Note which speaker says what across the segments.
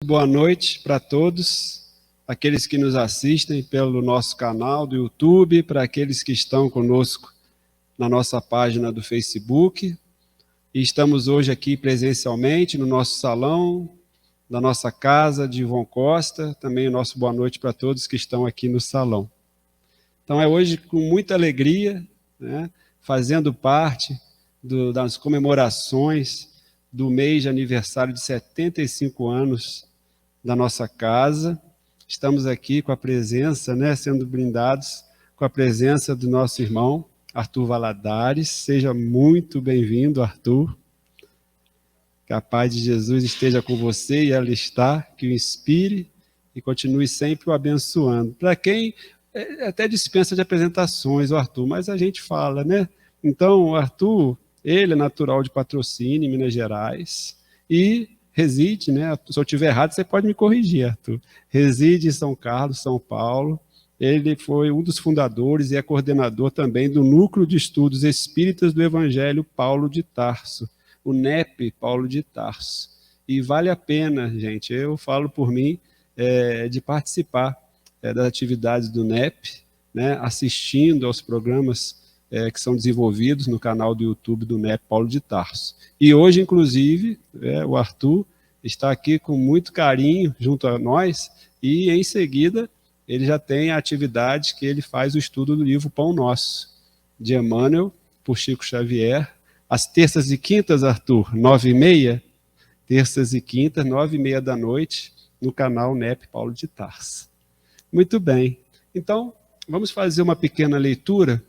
Speaker 1: Boa noite para todos, aqueles que nos assistem pelo nosso canal do YouTube, para aqueles que estão conosco na nossa página do Facebook. E estamos hoje aqui presencialmente no nosso salão, da nossa casa de Ivon Costa. Também o nosso boa noite para todos que estão aqui no salão. Então é hoje com muita alegria, né, fazendo parte das comemorações do mês de aniversário de 75 anos da nossa casa. Estamos aqui com a presença, né, sendo brindados com a presença do nosso irmão Arthur Valadares. Seja muito bem-vindo, Arthur. Que a paz de Jesus esteja com você e ela está, que o inspire e continue sempre o abençoando. Para quem até dispensa de apresentações, o Arthur, mas a gente fala, né? Então, o Arthur, ele é natural de Patrocínio, em Minas Gerais, e reside, né? Se eu estiver errado, você pode me corrigir, Arthur. Reside em São Carlos, São Paulo. Ele foi um dos fundadores e é coordenador também do Núcleo de Estudos Espíritas do Evangelho Paulo de Tarso, o NEP Paulo de Tarso. E vale a pena, gente, eu falo por mim, de participar das atividades do NEP, né, assistindo aos programas que são desenvolvidos no canal do YouTube do NEP Paulo de Tarso. E hoje, inclusive, o Arthur está aqui com muito carinho junto a nós, e em seguida ele já tem a atividade que ele faz o estudo do livro Pão Nosso, de Emmanuel, por Chico Xavier, às terças e quintas, Arthur, 9h30, terças e quintas, 9h30 da noite, no canal NEP Paulo de Tarso. Muito bem, então vamos fazer uma pequena leitura.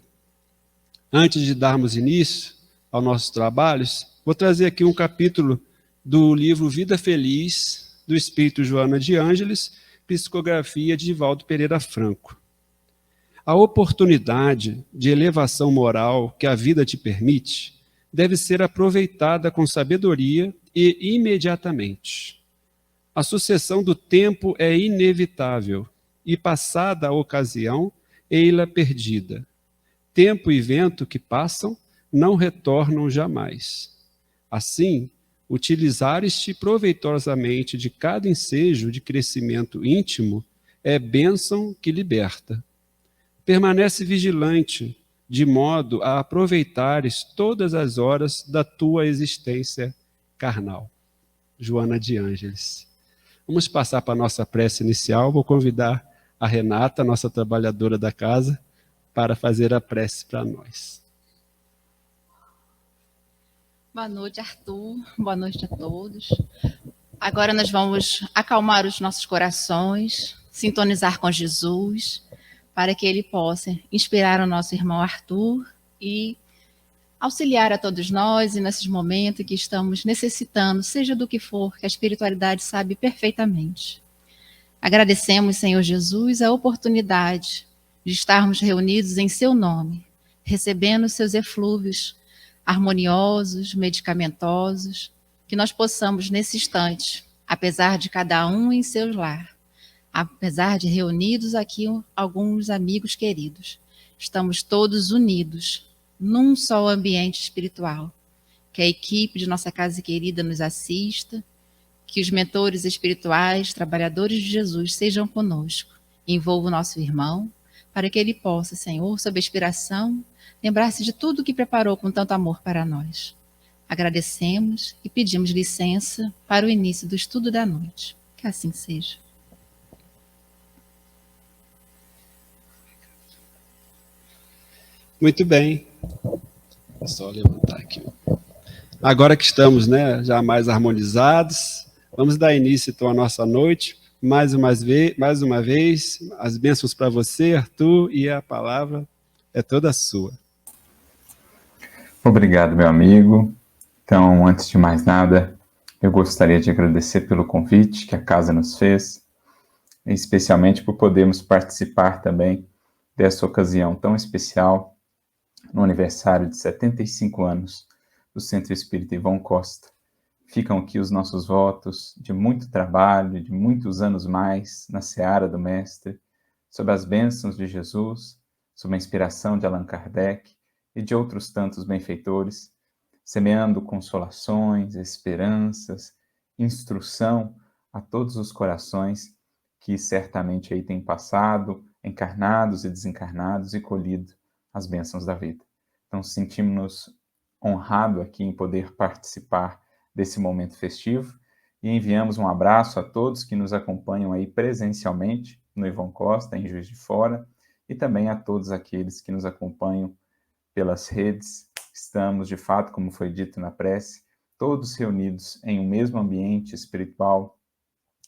Speaker 1: Antes de darmos início aos nossos trabalhos, vou trazer aqui um capítulo do livro Vida Feliz, do Espírito Joana de Ângeles, psicografia de Divaldo Pereira Franco. A oportunidade de elevação moral que a vida te permite deve ser aproveitada com sabedoria e imediatamente. A sucessão do tempo é inevitável e, passada a ocasião, ei-la perdida. Tempo e vento que passam não retornam jamais. Assim, utilizares-te proveitosamente de cada ensejo de crescimento íntimo é bênção que liberta. Permanece vigilante, de modo a aproveitares todas as horas da tua existência carnal. Joana de Ângeles. Vamos passar para a nossa prece inicial. Vou convidar a Renata, nossa trabalhadora da casa, para fazer a prece para nós.
Speaker 2: Boa noite, Arthur. Boa noite a todos. Agora nós vamos acalmar os nossos corações, sintonizar com Jesus, para que ele possa inspirar o nosso irmão Arthur e auxiliar a todos nós e nesses momentos que estamos necessitando, seja do que for, que a espiritualidade sabe perfeitamente. Agradecemos, Senhor Jesus, a oportunidade de estarmos reunidos em seu nome, recebendo seus eflúvios harmoniosos, medicamentosos, que nós possamos nesse instante, apesar de cada um em seu lar, apesar de reunidos aqui alguns amigos queridos, estamos todos unidos num só ambiente espiritual. Que a equipe de nossa casa querida nos assista, que os mentores espirituais, trabalhadores de Jesus, sejam conosco, envolva o nosso irmão, para que ele possa, Senhor, sob a inspiração, lembrar-se de tudo que preparou com tanto amor para nós. Agradecemos e pedimos licença para o início do estudo da noite. Que assim seja.
Speaker 1: Muito bem. É só levantar aqui. Agora que estamos, né, já mais harmonizados, vamos dar início então à nossa noite. Mais uma vez, as bênçãos para você, Arthur, e a palavra é toda sua.
Speaker 3: Obrigado, meu amigo. Então, antes de mais nada, eu gostaria de agradecer pelo convite que a casa nos fez, especialmente por podermos participar também dessa ocasião tão especial, no aniversário de 75 anos do Centro Espírita Ivon Costa. Ficam aqui os nossos votos de muito trabalho, de muitos anos mais na seara do Mestre, sob as bênçãos de Jesus, sob a inspiração de Allan Kardec e de outros tantos benfeitores, semeando consolações, esperanças, instrução a todos os corações que certamente aí têm passado, encarnados e desencarnados, e colhido as bênçãos da vida. Então, sentimos-nos honrados aqui em poder participar desse momento festivo e enviamos um abraço a todos que nos acompanham aí presencialmente no Ivon Costa, em Juiz de Fora, e também a todos aqueles que nos acompanham pelas redes. Estamos, de fato, como foi dito na prece, todos reunidos em um mesmo ambiente espiritual,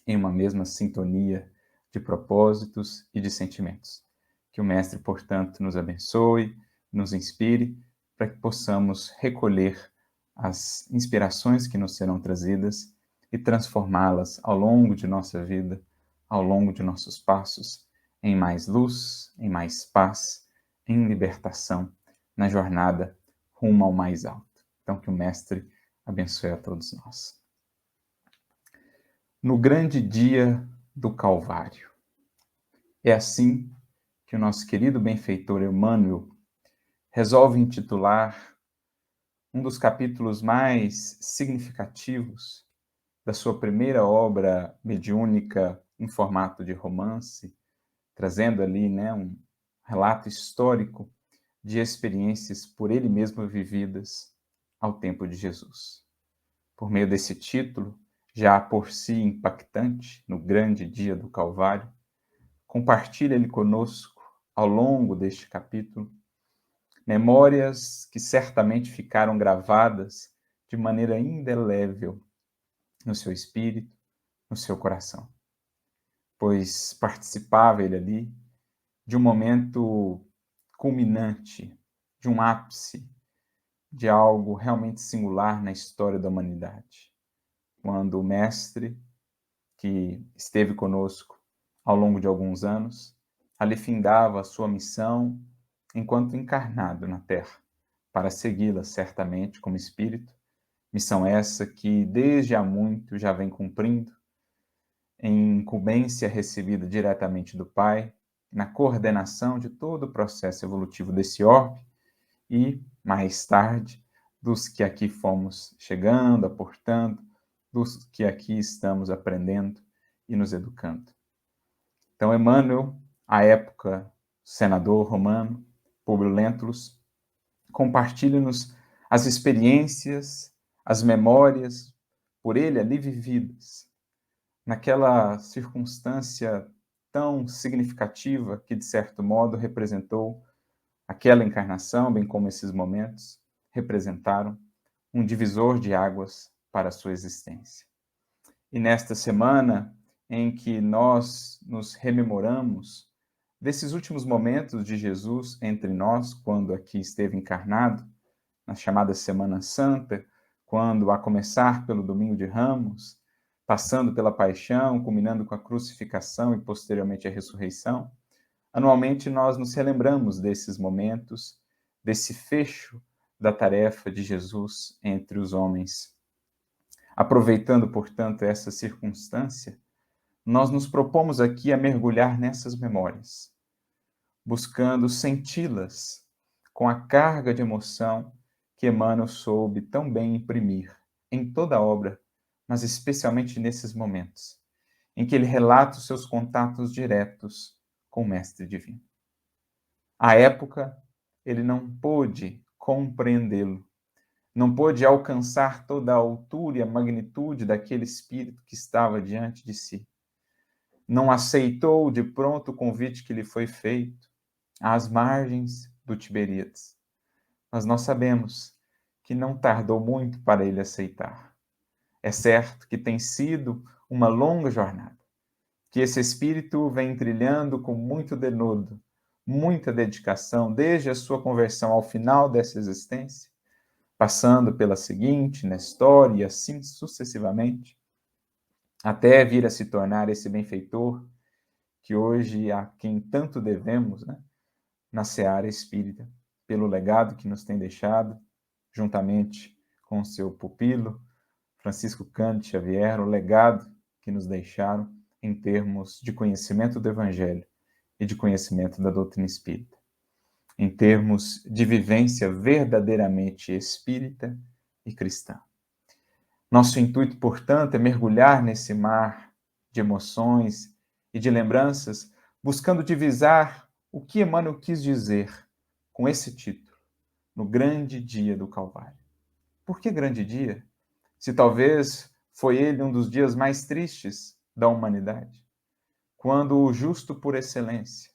Speaker 3: em uma mesma sintonia de propósitos e de sentimentos. Que o Mestre, portanto, nos abençoe, nos inspire, para que possamos recolher as inspirações que nos serão trazidas e transformá-las ao longo de nossa vida, ao longo de nossos passos, em mais luz, em mais paz, em libertação, na jornada rumo ao mais alto. Então, que o Mestre abençoe a todos nós. No grande dia do Calvário. É assim que o nosso querido benfeitor Emmanuel resolve intitular um dos capítulos mais significativos da sua primeira obra mediúnica em formato de romance, trazendo ali, um relato histórico de experiências por ele mesmo vividas ao tempo de Jesus. Por meio desse título, já por si impactante, no grande dia do Calvário, compartilha ele conosco, ao longo deste capítulo, memórias que certamente ficaram gravadas de maneira indelével no seu espírito, no seu coração. Pois participava ele ali de um momento culminante, de um ápice, de algo realmente singular na história da humanidade. Quando o Mestre, que esteve conosco ao longo de alguns anos, ali findava a sua missão enquanto encarnado na Terra, para segui-la certamente como espírito, missão essa que desde há muito já vem cumprindo, em incumbência recebida diretamente do Pai, na coordenação de todo o processo evolutivo desse orbe e, mais tarde, dos que aqui fomos chegando, aportando, dos que aqui estamos aprendendo e nos educando. Então, Emmanuel, à época, senador romano, Públio Lentulus, compartilha-nos as experiências, as memórias por ele ali vividas, naquela circunstância tão significativa que, de certo modo, representou aquela encarnação, bem como esses momentos, representaram um divisor de águas para a sua existência. E nesta semana em que nós nos rememoramos desses últimos momentos de Jesus entre nós, quando aqui esteve encarnado, na chamada Semana Santa, quando, a começar pelo Domingo de Ramos, passando pela paixão, culminando com a crucificação e posteriormente a ressurreição, anualmente nós nos relembramos desses momentos, desse fecho da tarefa de Jesus entre os homens. Aproveitando, portanto, essa circunstância, nós nos propomos aqui a mergulhar nessas memórias, buscando senti-las com a carga de emoção que Emmanuel soube tão bem imprimir em toda a obra, mas especialmente nesses momentos, em que ele relata os seus contatos diretos com o Mestre Divino. À época, ele não pôde compreendê-lo, não pôde alcançar toda a altura e a magnitude daquele espírito que estava diante de si. Não aceitou de pronto o convite que lhe foi feito às margens do Tiberíades. Mas nós sabemos que não tardou muito para ele aceitar. É certo que tem sido uma longa jornada, que esse espírito vem trilhando com muito denodo, muita dedicação, desde a sua conversão ao final dessa existência, passando pela seguinte, na história, e assim sucessivamente, até vir a se tornar esse benfeitor que hoje a quem tanto devemos, na seara espírita, pelo legado que nos tem deixado, juntamente com o seu pupilo, Francisco Cândido Xavier, o legado que nos deixaram em termos de conhecimento do Evangelho e de conhecimento da doutrina espírita, em termos de vivência verdadeiramente espírita e cristã. Nosso intuito, portanto, é mergulhar nesse mar de emoções e de lembranças, buscando divisar o que Emmanuel quis dizer com esse título, no grande dia do Calvário. Por que grande dia? Se talvez foi ele um dos dias mais tristes da humanidade, quando o justo por excelência,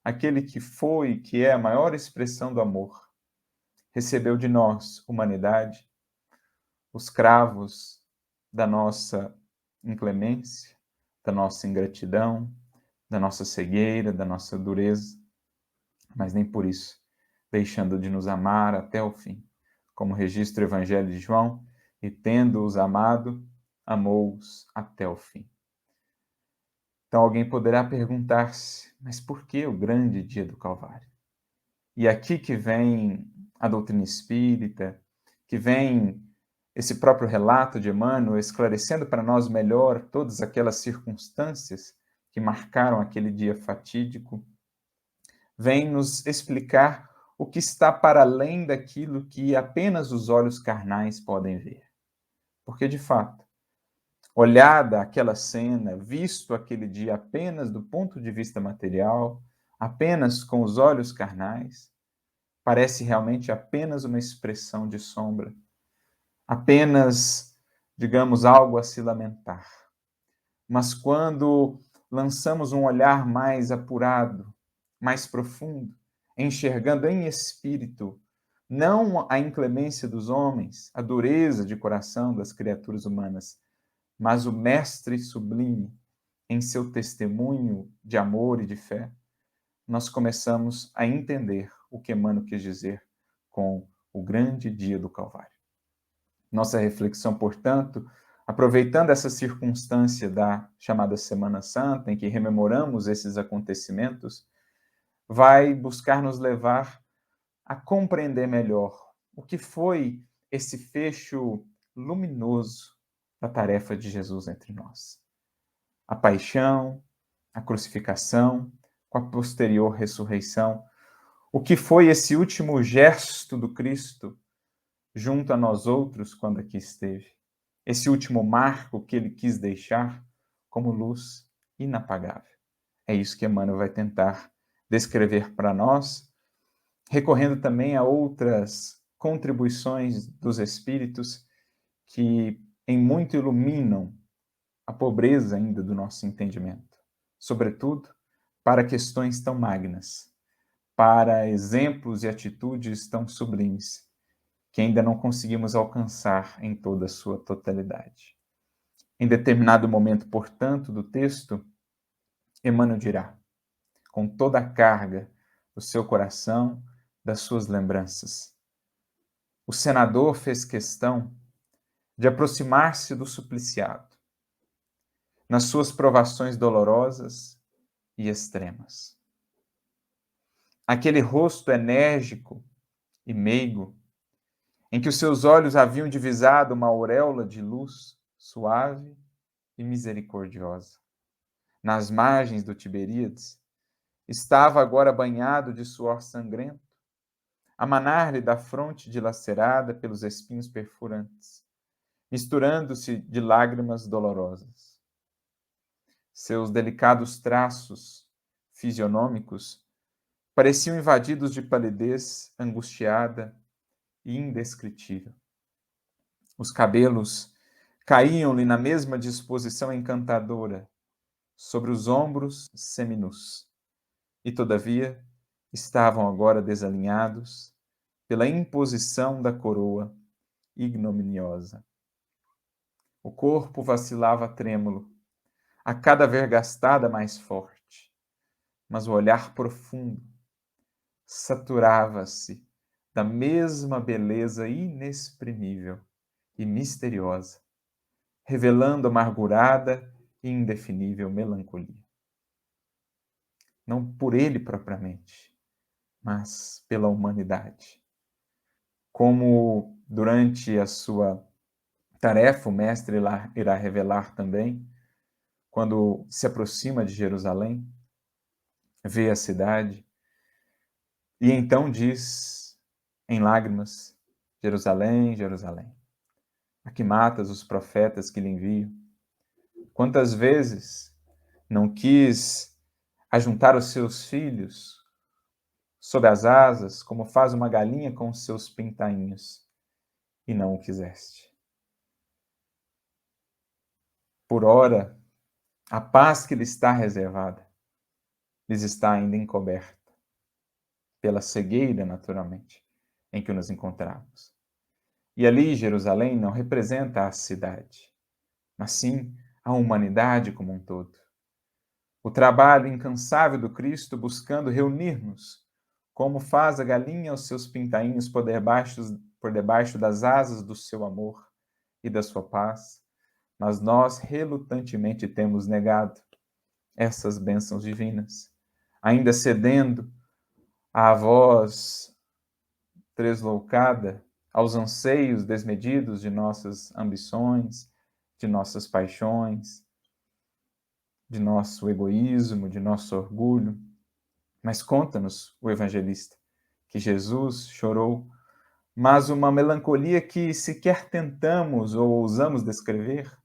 Speaker 3: aquele que foi e que é a maior expressão do amor, recebeu de nós, humanidade, os cravos da nossa inclemência, da nossa ingratidão, da nossa cegueira, da nossa dureza, mas nem por isso deixando de nos amar até o fim, como registra o Evangelho de João, e tendo-os amado, amou-os até o fim. Então alguém poderá perguntar-se, mas por que o grande dia do Calvário? E aqui que vem a doutrina espírita, que vem esse próprio relato de Emmanuel, esclarecendo para nós melhor todas aquelas circunstâncias que marcaram aquele dia fatídico, vem nos explicar o que está para além daquilo que apenas os olhos carnais podem ver. Porque, de fato, olhada aquela cena, visto aquele dia apenas do ponto de vista material, apenas com os olhos carnais, parece realmente apenas uma expressão de sombra, apenas, digamos, algo a se lamentar. Mas quando lançamos um olhar mais apurado, mais profundo, enxergando em espírito não a inclemência dos homens, a dureza de coração das criaturas humanas, mas o Mestre sublime em seu testemunho de amor e de fé, nós começamos a entender o que Emmanuel quis dizer com o grande dia do Calvário. Nossa reflexão, portanto, aproveitando essa circunstância da chamada Semana Santa, em que rememoramos esses acontecimentos, vai buscar nos levar a compreender melhor o que foi esse fecho luminoso da tarefa de Jesus entre nós. A paixão, a crucificação, com a posterior ressurreição, o que foi esse último gesto do Cristo junto a nós outros quando aqui esteve, esse último marco que ele quis deixar como luz inapagável. É isso que Emmanuel vai tentar descrever para nós, recorrendo também a outras contribuições dos Espíritos que em muito iluminam a pobreza ainda do nosso entendimento, sobretudo para questões tão magnas, para exemplos e atitudes tão sublimes, que ainda não conseguimos alcançar em toda a sua totalidade. Em determinado momento, portanto, do texto, Emmanuel dirá, com toda a carga do seu coração, das suas lembranças: o senador fez questão de aproximar-se do supliciado, nas suas provações dolorosas e extremas. Aquele rosto enérgico e meigo, em que os seus olhos haviam divisado uma auréola de luz suave e misericordiosa. Nas margens do Tiberíades, estava agora banhado de suor sangrento, a manar-lhe da fronte dilacerada pelos espinhos perfurantes, misturando-se de lágrimas dolorosas. Seus delicados traços fisionômicos pareciam invadidos de palidez angustiada e indescritível. Os cabelos caíam-lhe na mesma disposição encantadora sobre os ombros seminus, e todavia estavam agora desalinhados pela imposição da coroa ignominiosa. O corpo vacilava trêmulo, a cada vergastada mais forte, mas o olhar profundo saturava-se da mesma beleza inexprimível e misteriosa, revelando amargurada e indefinível melancolia. Não por ele propriamente, mas pela humanidade. Como durante a sua tarefa o Mestre irá revelar também, quando se aproxima de Jerusalém, vê a cidade, e então diz em lágrimas: Jerusalém, Jerusalém, a que matas os profetas que lhe envio, Quantas vezes não quis ajuntar os seus filhos sob as asas, como faz uma galinha com os seus pintainhos, e não o quiseste. Por ora, a paz que lhe está reservada, lhes está ainda encoberta, pela cegueira, naturalmente, em que nos encontramos. E ali, Jerusalém não representa a cidade, mas sim a humanidade como um todo. O trabalho incansável do Cristo buscando reunir-nos, como faz a galinha os seus pintainhos por debaixo das asas do seu amor e da sua paz, mas nós relutantemente temos negado essas bênçãos divinas, ainda cedendo à voz tresloucada, aos anseios desmedidos de nossas ambições, de nossas paixões, de nosso egoísmo, de nosso orgulho. Mas conta-nos o evangelista que Jesus chorou, mas uma melancolia que sequer tentamos ou ousamos descrever.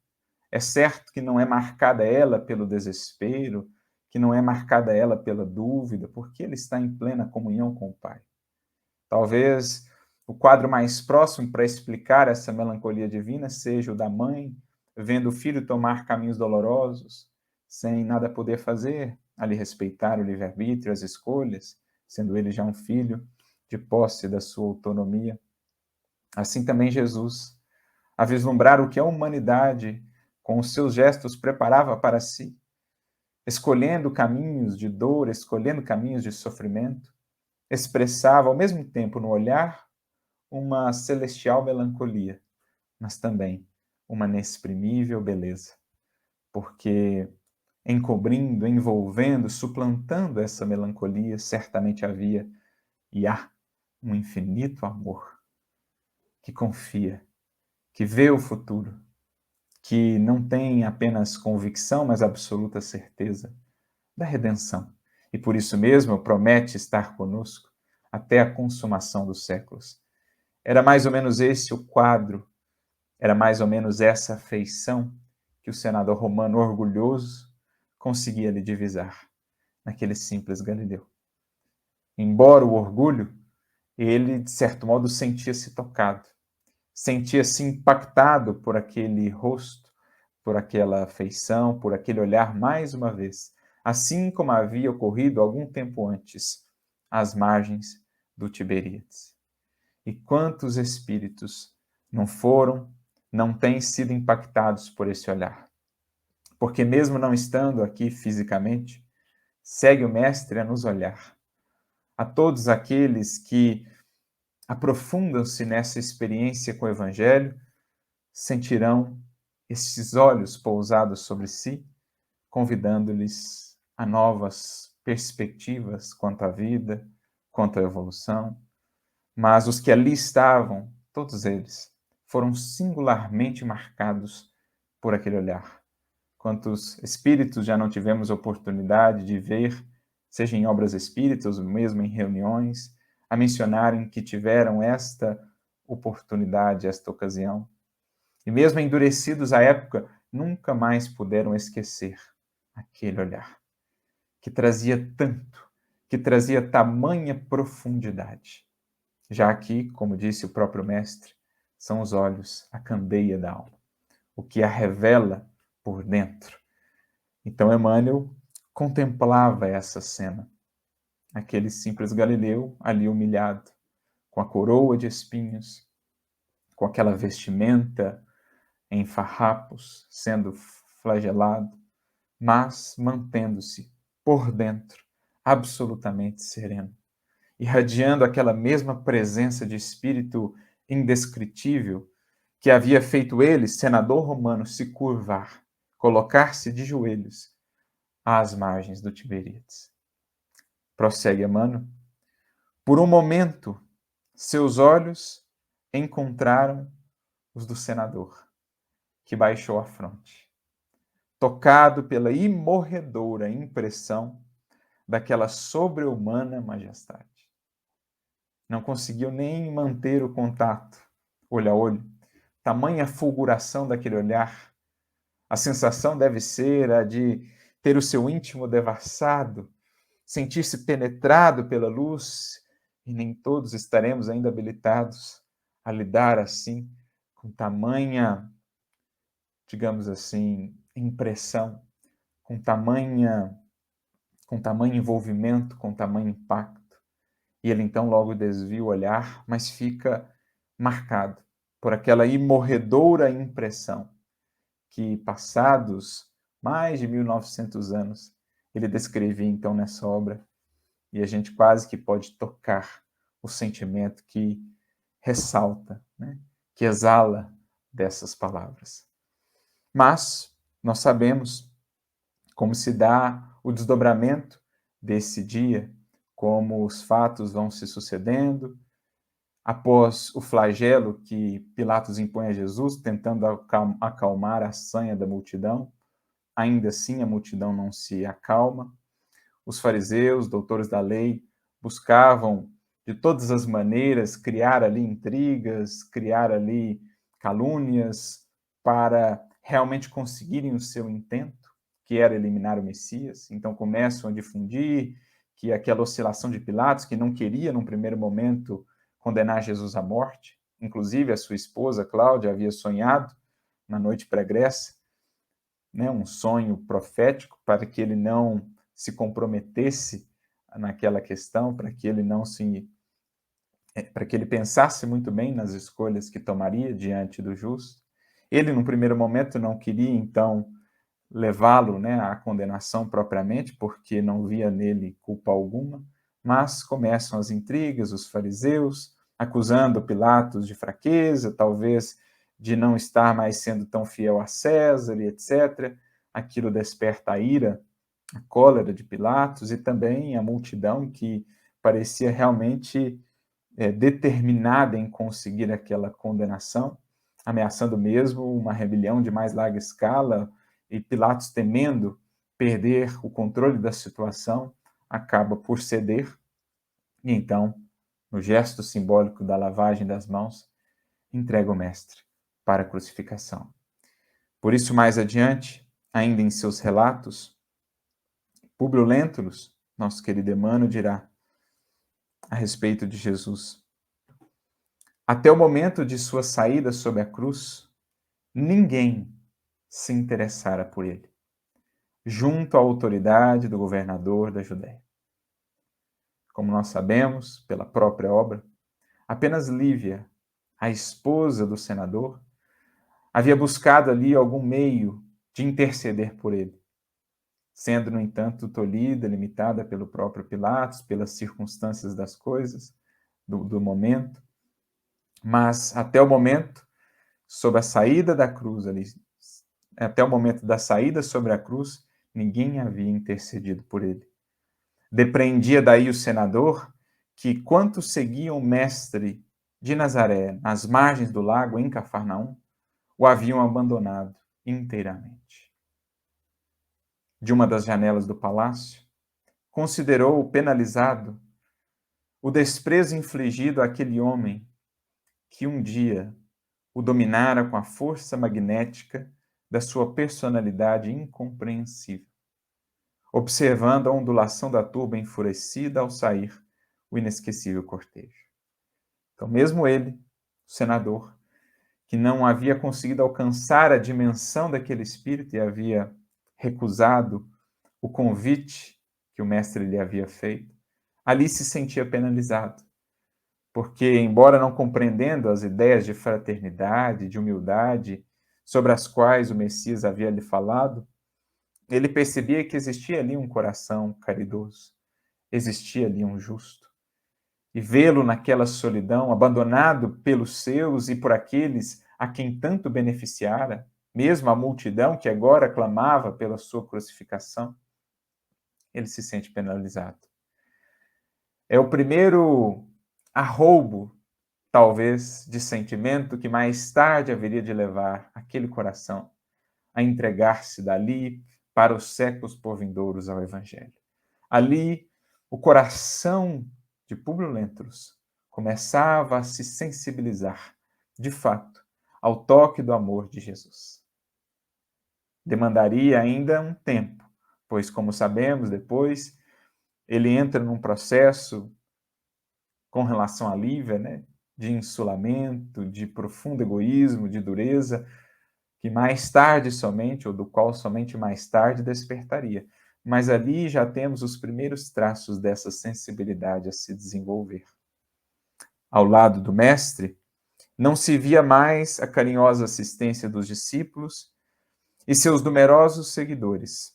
Speaker 3: É certo que não é marcada ela pelo desespero, que não é marcada ela pela dúvida, porque ele está em plena comunhão com o Pai. Talvez o quadro mais próximo para explicar essa melancolia divina seja o da mãe, vendo o filho tomar caminhos dolorosos, sem nada poder fazer, a lhe respeitar o livre-arbítrio, as escolhas, sendo ele já um filho de posse da sua autonomia. Assim também Jesus, a vislumbrar o que a humanidade, com os seus gestos, preparava para si, escolhendo caminhos de dor, escolhendo caminhos de sofrimento, expressava ao mesmo tempo no olhar uma celestial melancolia, mas também uma inexprimível beleza, porque encobrindo, envolvendo, suplantando essa melancolia, certamente havia e há um infinito amor que confia, que vê o futuro, que não tem apenas convicção, mas absoluta certeza da redenção. E por isso mesmo promete estar conosco até a consumação dos séculos. Era mais ou menos esse o quadro, era mais ou menos essa afeição que o senador romano orgulhoso conseguia lhe divisar naquele simples Galileu. Embora o orgulho, ele, de certo modo, sentia-se tocado, sentia-se impactado por aquele rosto, por aquela afeição, por aquele olhar mais uma vez, assim como havia ocorrido algum tempo antes, às margens do Tiberíades. E quantos espíritos não têm sido impactados por esse olhar? Porque mesmo não estando aqui fisicamente, segue o Mestre a nos olhar. A todos aqueles que aprofundam-se nessa experiência com o Evangelho, sentirão esses olhos pousados sobre si, convidando-lhes a novas perspectivas quanto à vida, quanto à evolução. Mas os que ali estavam, todos eles, foram singularmente marcados por aquele olhar. Quantos espíritos já não tivemos oportunidade de ver, seja em obras espíritas ou mesmo em reuniões, a mencionarem que tiveram esta oportunidade, esta ocasião. E mesmo endurecidos à época, nunca mais puderam esquecer aquele olhar, que trazia tanto, que trazia tamanha profundidade. Já aqui, como disse o próprio Mestre, são os olhos, a candeia da alma, o que a revela por dentro. Então Emmanuel contemplava essa cena, aquele simples Galileu ali humilhado, com a coroa de espinhos, com aquela vestimenta em farrapos, sendo flagelado, mas mantendo-se por dentro absolutamente sereno, irradiando aquela mesma presença de espírito indescritível que havia feito ele, senador romano, se curvar, colocar-se de joelhos às margens do Tiberíades. Prossegue Emmanuel. Por um momento, seus olhos encontraram os do senador, que baixou a fronte, tocado pela imorredora impressão daquela sobre-humana majestade. Não conseguiu nem manter o contato, olho a olho. Tamanha fulguração daquele olhar A sensação deve ser a de ter o seu íntimo devassado, sentir-se penetrado pela luz, e nem todos estaremos ainda habilitados a lidar assim, com tamanha, digamos assim, impressão, com tamanho envolvimento, com tamanho impacto. E ele então logo desvia o olhar, mas fica marcado por aquela imorredoura impressão que, passados mais de 1900 anos, ele descrevia então nessa obra, e a gente quase que pode tocar o sentimento que ressalta, né, que exala dessas palavras. Mas nós sabemos como se dá o desdobramento desse dia, como os fatos vão se sucedendo. Após o flagelo que Pilatos impõe a Jesus, tentando acalmar a sanha da multidão, ainda assim a multidão não se acalma. Os fariseus, doutores da lei, buscavam de todas as maneiras criar ali intrigas, criar ali calúnias, para realmente conseguirem o seu intento, que era eliminar o Messias. Então começam a difundir que aquela oscilação de Pilatos, que não queria num primeiro momento condenar Jesus à morte, inclusive a sua esposa Cláudia havia sonhado na noite pregressa, né, um sonho profético para que ele não se comprometesse naquela questão, para que ele não se para que ele pensasse muito bem nas escolhas que tomaria diante do justo. Ele, num primeiro momento, não queria, então, levá-lo, né, à condenação propriamente, porque não via nele culpa alguma, mas começam as intrigas, os fariseus, acusando Pilatos de fraqueza, talvez de não estar mais sendo tão fiel a César, e etc. Aquilo desperta a ira, a cólera de Pilatos, e também a multidão que parecia realmente determinada em conseguir aquela condenação, ameaçando mesmo uma rebelião de mais larga escala, e Pilatos, temendo perder o controle da situação, acaba por ceder, e então, no gesto simbólico da lavagem das mãos, entrega o mestre para a crucificação. Por isso, mais adiante, ainda em seus relatos, Públio Lentulus, nosso querido Emmanuel, dirá a respeito de Jesus: até o momento de sua saída sob a cruz, ninguém se interessara por ele, junto à autoridade do governador da Judéia. Como nós sabemos, pela própria obra, apenas Lívia, a esposa do senador, havia buscado ali algum meio de interceder por ele, sendo, no entanto, tolhida, limitada pelo próprio Pilatos, pelas circunstâncias das coisas, do momento. Mas, até o momento, sob a saída da cruz ali, até o momento da saída sobre a cruz, ninguém havia intercedido por ele. Depreendia daí o senador que, quantos seguiam o mestre de Nazaré nas margens do lago em Cafarnaum, o haviam abandonado inteiramente. De uma das janelas do palácio, considerou o penalizado o desprezo infligido àquele homem que um dia o dominara com a força magnética da sua personalidade incompreensível, observando a ondulação da turba enfurecida ao sair o inesquecível cortejo. Então, mesmo ele, o senador, que não havia conseguido alcançar a dimensão daquele espírito e havia recusado o convite que o mestre lhe havia feito, ali se sentia penalizado, porque, embora não compreendendo as ideias de fraternidade, de humildade, sobre as quais o Messias havia lhe falado, ele percebia que existia ali um coração caridoso, existia ali um justo. E vê-lo naquela solidão, abandonado pelos seus e por aqueles a quem tanto beneficiara, mesmo a multidão que agora clamava pela sua crucificação, ele se sente penalizado. É o primeiro arroubo, talvez, de sentimento que mais tarde haveria de levar aquele coração a entregar-se dali para os séculos por vindouros ao Evangelho. Ali, o coração de Públio Lentulus começava a se sensibilizar, de fato, ao toque do amor de Jesus. Demandaria ainda um tempo, pois, como sabemos, depois ele entra num processo com relação à Lívia, né, de insulamento, de profundo egoísmo, de dureza, que mais tarde somente, ou do qual somente mais tarde despertaria. Mas ali já temos os primeiros traços dessa sensibilidade a se desenvolver. Ao lado do mestre, não se via mais a carinhosa assistência dos discípulos e seus numerosos seguidores.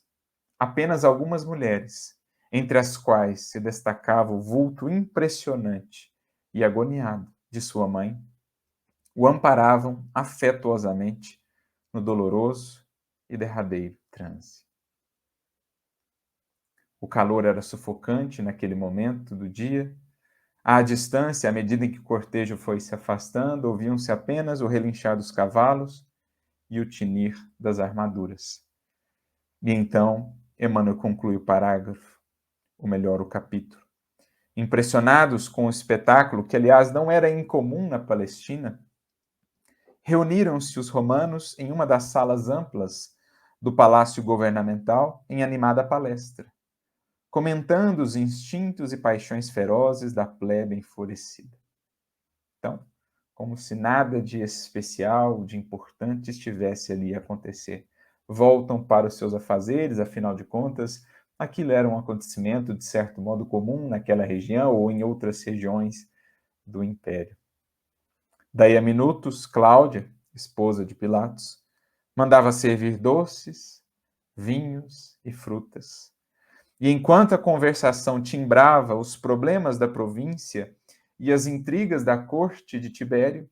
Speaker 3: Apenas algumas mulheres, entre as quais se destacava o vulto impressionante e agoniado de sua mãe, o amparavam afetuosamente no doloroso e derradeiro transe. O calor era sufocante naquele momento do dia. À distância, à medida em que o cortejo foi se afastando, ouviam-se apenas o relinchar dos cavalos e o tinir das armaduras. E então, Emmanuel conclui o parágrafo, ou melhor, o capítulo. Impressionados com o espetáculo, que aliás não era incomum na Palestina, reuniram-se os romanos em uma das salas amplas do palácio governamental em animada palestra, comentando os instintos e paixões ferozes da plebe enfurecida. Então, como se nada de especial, de importante estivesse ali a acontecer. Voltam para os seus afazeres, afinal de contas, aquilo era um acontecimento de certo modo comum naquela região ou em outras regiões do Império. Daí a minutos, Cláudia, esposa de Pilatos, mandava servir doces, vinhos e frutas. E enquanto a conversação timbrava os problemas da província e as intrigas da corte de Tibério,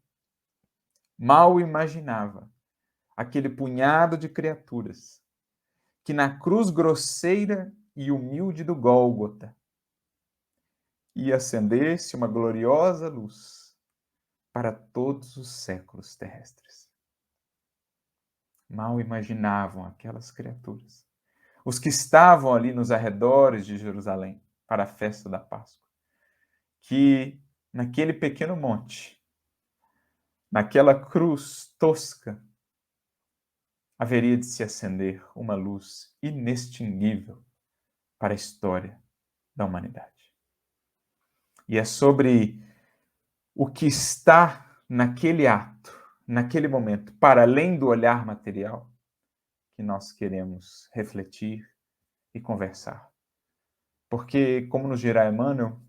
Speaker 3: mal imaginava aquele punhado de criaturas que na cruz grosseira e humilde do Gólgota ia acender-se uma gloriosa luz para todos os séculos terrestres. Mal imaginavam aquelas criaturas, os que estavam ali nos arredores de Jerusalém para a festa da Páscoa, que naquele pequeno monte, naquela cruz tosca, haveria de se acender uma luz inextinguível para a história da humanidade. E é sobre o que está naquele ato, naquele momento, para além do olhar material, que nós queremos refletir e conversar. Porque, como nos dirá Emmanuel,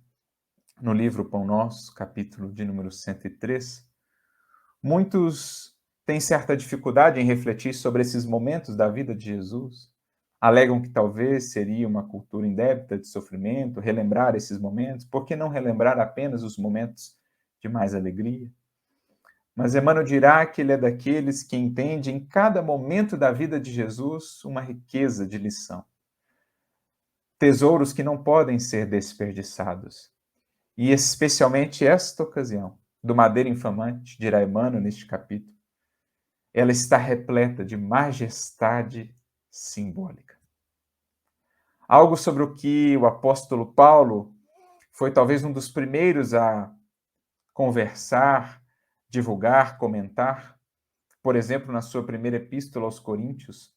Speaker 3: no livro Pão Nosso, capítulo de número 103, muitos têm certa dificuldade em refletir sobre esses momentos da vida de Jesus. Alegam que talvez seria uma cultura indébita de sofrimento, relembrar esses momentos. Por que não relembrar apenas os momentos de mais alegria? Mas Emmanuel dirá que ele é daqueles que entende em cada momento da vida de Jesus uma riqueza de lição. Tesouros que não podem ser desperdiçados. E especialmente esta ocasião, do madeiro infamante, dirá Emmanuel neste capítulo, ela está repleta de majestade simbólica. Algo sobre o que o apóstolo Paulo foi talvez um dos primeiros a conversar, divulgar, comentar, por exemplo, na sua primeira epístola aos Coríntios,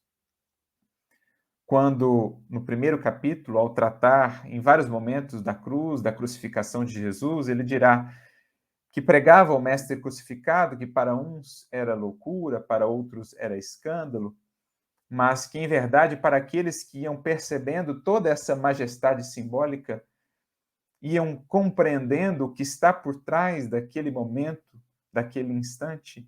Speaker 3: quando, no primeiro capítulo, ao tratar em vários momentos da cruz, da crucificação de Jesus, ele dirá que pregava o Mestre crucificado, que para uns era loucura, para outros era escândalo, mas que, em verdade, para aqueles que iam percebendo toda essa majestade simbólica, iam compreendendo o que está por trás daquele momento, daquele instante,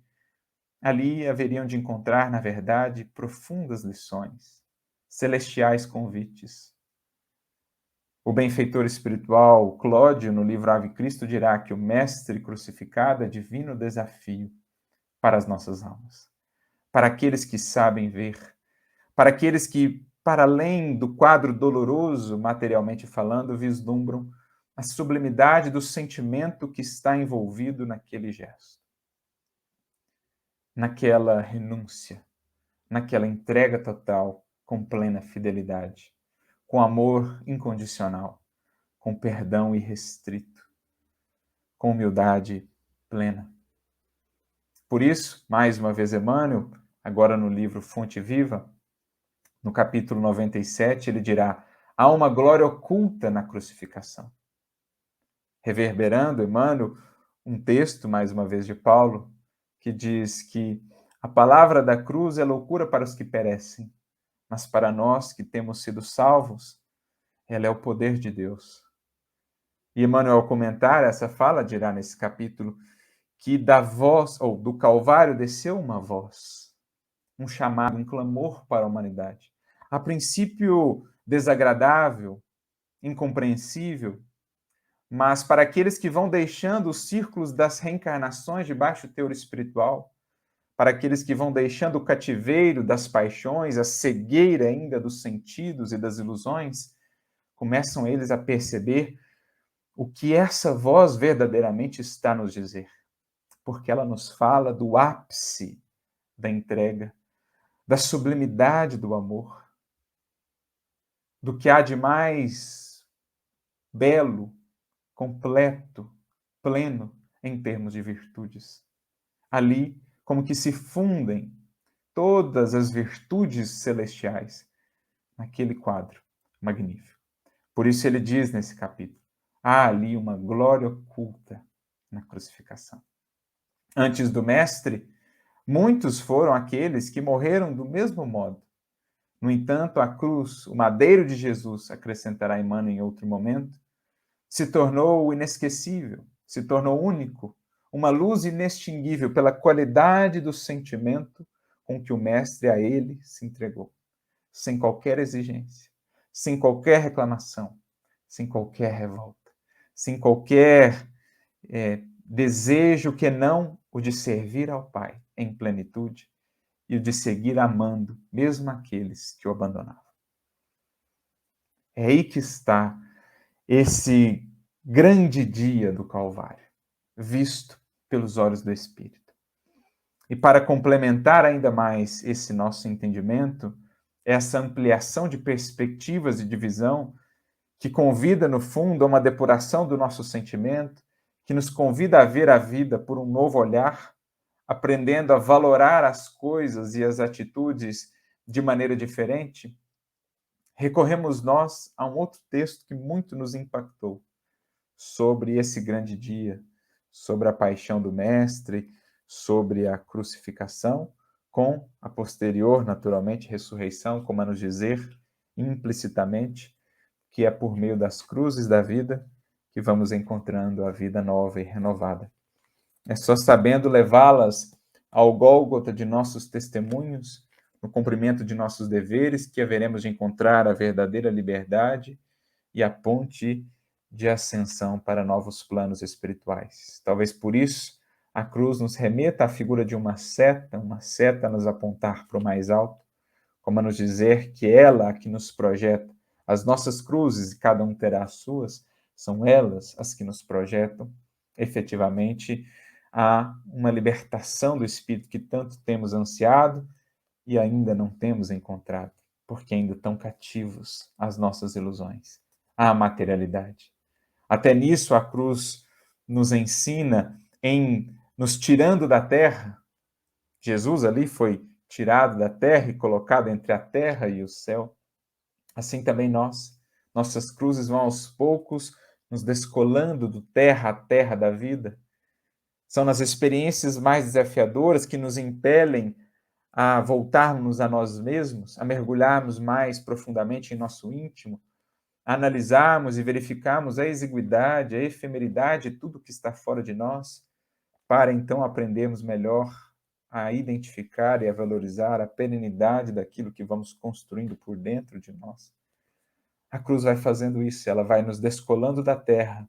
Speaker 3: ali haveriam de encontrar, na verdade, profundas lições, celestiais convites. O benfeitor espiritual Cláudio, no livro Ave Cristo, dirá que o Mestre crucificado é divino desafio para as nossas almas, para aqueles que sabem ver, para aqueles que, para além do quadro doloroso, materialmente falando, vislumbram a sublimidade do sentimento que está envolvido naquele gesto, naquela renúncia, naquela entrega total, com plena fidelidade, com amor incondicional, com perdão irrestrito, com humildade plena. Por isso, mais uma vez, Emmanuel, agora no livro Fonte Viva, No capítulo 97, ele dirá: há uma glória oculta na crucificação. Reverberando, Emmanuel, um texto, mais uma vez, de Paulo, que diz que a palavra da cruz é loucura para os que perecem, mas para nós que temos sido salvos, ela é o poder de Deus. E Emmanuel, ao comentar essa fala, dirá nesse capítulo que da voz, ou do Calvário, desceu uma voz, um chamado, um clamor para a humanidade. A princípio desagradável, incompreensível, mas para aqueles que vão deixando os círculos das reencarnações de baixo teor espiritual, para aqueles que vão deixando o cativeiro das paixões, a cegueira ainda dos sentidos e das ilusões, começam eles a perceber o que essa voz verdadeiramente está a nos dizer. Porque ela nos fala do ápice da entrega, da sublimidade do amor, do que há de mais belo, completo, pleno em termos de virtudes. Ali, como que se fundem todas as virtudes celestiais naquele quadro magnífico. Por isso ele diz nesse capítulo: há ali uma glória oculta na crucificação. Antes do Mestre, muitos foram aqueles que morreram do mesmo modo. No entanto, a cruz, o madeiro de Jesus, acrescentará Emmanuel em outro momento, se tornou inesquecível, se tornou único, uma luz inextinguível pela qualidade do sentimento com que o Mestre a ele se entregou, sem qualquer exigência, sem qualquer reclamação, sem qualquer revolta, sem qualquer desejo que não o de servir ao Pai em plenitude e o de seguir amando, mesmo aqueles que o abandonavam. É aí que está esse grande dia do Calvário, visto pelos olhos do Espírito. E para complementar ainda mais esse nosso entendimento, essa ampliação de perspectivas e de visão, que convida, no fundo, a uma depuração do nosso sentimento, que nos convida a ver a vida por um novo olhar, aprendendo a valorar as coisas e as atitudes de maneira diferente, recorremos nós a um outro texto que muito nos impactou sobre esse grande dia, sobre a paixão do Mestre, sobre a crucificação, com a posterior, naturalmente, ressurreição, como a nos dizer implicitamente que é por meio das cruzes da vida que vamos encontrando a vida nova e renovada. É só sabendo levá-las ao Gólgota de nossos testemunhos, no cumprimento de nossos deveres, que haveremos de encontrar a verdadeira liberdade e a ponte de ascensão para novos planos espirituais. Talvez por isso a cruz nos remeta à figura de uma seta a nos apontar para o mais alto, como a nos dizer que ela a que nos projeta. As nossas cruzes, e cada um terá as suas, são elas as que nos projetam efetivamente a uma libertação do espírito que tanto temos ansiado e ainda não temos encontrado, porque ainda estão cativos às nossas ilusões, à materialidade. Até nisso a cruz nos ensina em nos tirando da terra. Jesus ali foi tirado da terra e colocado entre a terra e o céu. Assim também nossas cruzes vão aos poucos nos descolando do terra a terra da vida. São nas experiências mais desafiadoras que nos impelem a voltarmos a nós mesmos, a mergulharmos mais profundamente em nosso íntimo, a analisarmos e verificarmos a exiguidade, a efemeridade de tudo que está fora de nós, para então aprendermos melhor a identificar e a valorizar a perenidade daquilo que vamos construindo por dentro de nós. A cruz vai fazendo isso, ela vai nos descolando da terra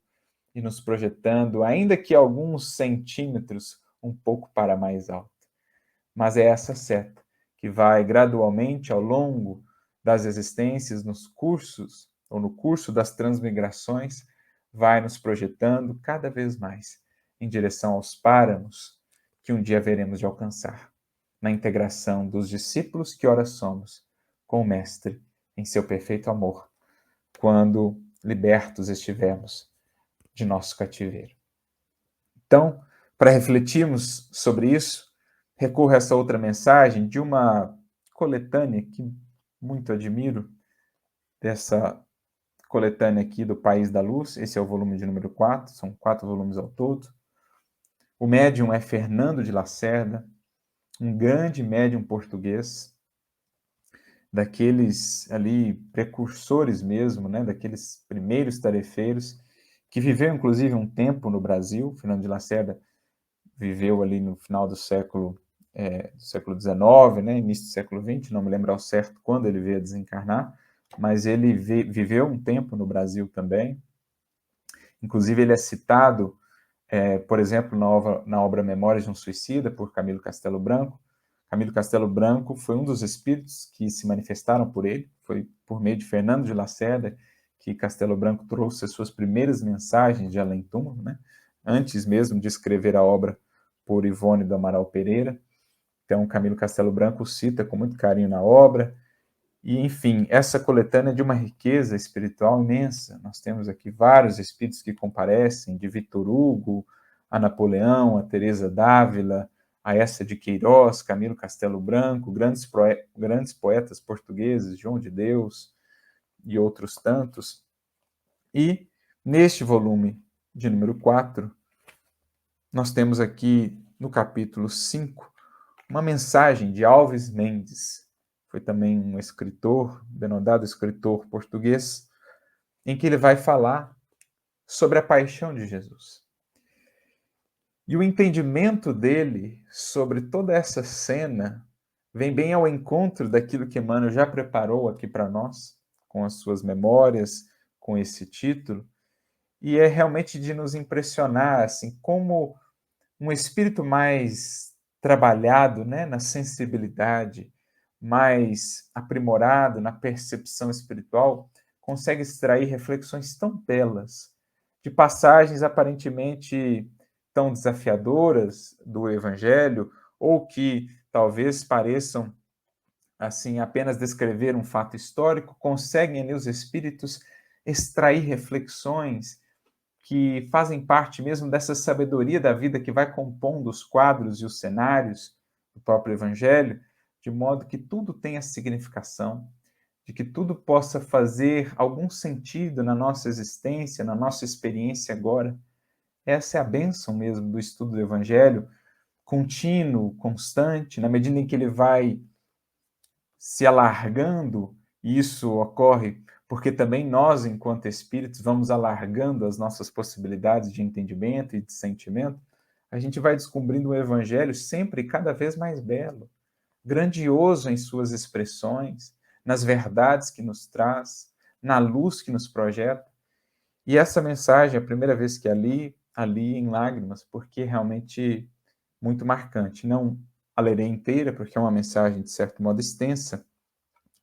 Speaker 3: e nos projetando, ainda que alguns centímetros, um pouco para mais alto. Mas é essa seta que vai gradualmente, ao longo das existências, nos cursos, ou no curso das transmigrações, vai nos projetando cada vez mais em direção aos páramos que um dia veremos de alcançar, na integração dos discípulos que ora somos com o Mestre em seu perfeito amor, quando libertos estivermos de nosso cativeiro. Então, para refletirmos sobre isso, recorro a essa outra mensagem de uma coletânea que muito admiro dessa coletânea aqui do País da Luz. Esse é o volume de número 4, são 4 volumes ao todo. O médium é Fernando de Lacerda, um grande médium português, daqueles ali precursores mesmo, né, daqueles primeiros tarefeiros, que viveu inclusive um tempo no Brasil. Fernando de Lacerda viveu ali no final do século XIX, né, início do século XX, não me lembro ao certo quando ele veio a desencarnar, mas ele viveu um tempo no Brasil também. Inclusive ele é citado, por exemplo, na obra Memórias de um Suicida, por Camilo Castelo Branco. Camilo Castelo Branco foi um dos espíritos que se manifestaram por ele, foi por meio de Fernando de Lacerda que Castelo Branco trouxe as suas primeiras mensagens de além-túmulo, né? Antes mesmo de escrever a obra por Ivone do Amaral Pereira. Então, Camilo Castelo Branco cita com muito carinho na obra. E, enfim, essa coletânea é de uma riqueza espiritual imensa. Nós temos aqui vários espíritos que comparecem, de Victor Hugo, a Napoleão, a Teresa d'Ávila, a Essa de Queiroz, Camilo Castelo Branco, grandes poetas portugueses, João de Deus e outros tantos. E, neste volume de número 4, nós temos aqui, no capítulo 5, uma mensagem de Alves Mendes. Foi também um escritor, denotado escritor português, em que ele vai falar sobre a paixão de Jesus. E o entendimento dele sobre toda essa cena vem bem ao encontro daquilo que Emmanuel já preparou aqui para nós, com as suas memórias, com esse título, e é realmente de nos impressionar, assim, como um espírito mais trabalhado, né, na sensibilidade, mais aprimorado na percepção espiritual, consegue extrair reflexões tão belas, de passagens aparentemente tão desafiadoras do Evangelho, ou que talvez pareçam assim apenas descrever um fato histórico, conseguem ali os espíritos extrair reflexões que fazem parte mesmo dessa sabedoria da vida que vai compondo os quadros e os cenários do próprio Evangelho, de modo que tudo tenha significação, de que tudo possa fazer algum sentido na nossa existência, na nossa experiência agora. Essa é a bênção mesmo do estudo do Evangelho, contínuo, constante, na medida em que ele vai se alargando, e isso ocorre porque também nós, enquanto espíritos, vamos alargando as nossas possibilidades de entendimento e de sentimento, a gente vai descobrindo um evangelho sempre cada vez mais belo, grandioso em suas expressões, nas verdades que nos traz, na luz que nos projeta. E essa mensagem, a primeira vez que a li em lágrimas, porque é realmente muito marcante. Não a lerei inteira, porque é uma mensagem, de certo modo, extensa,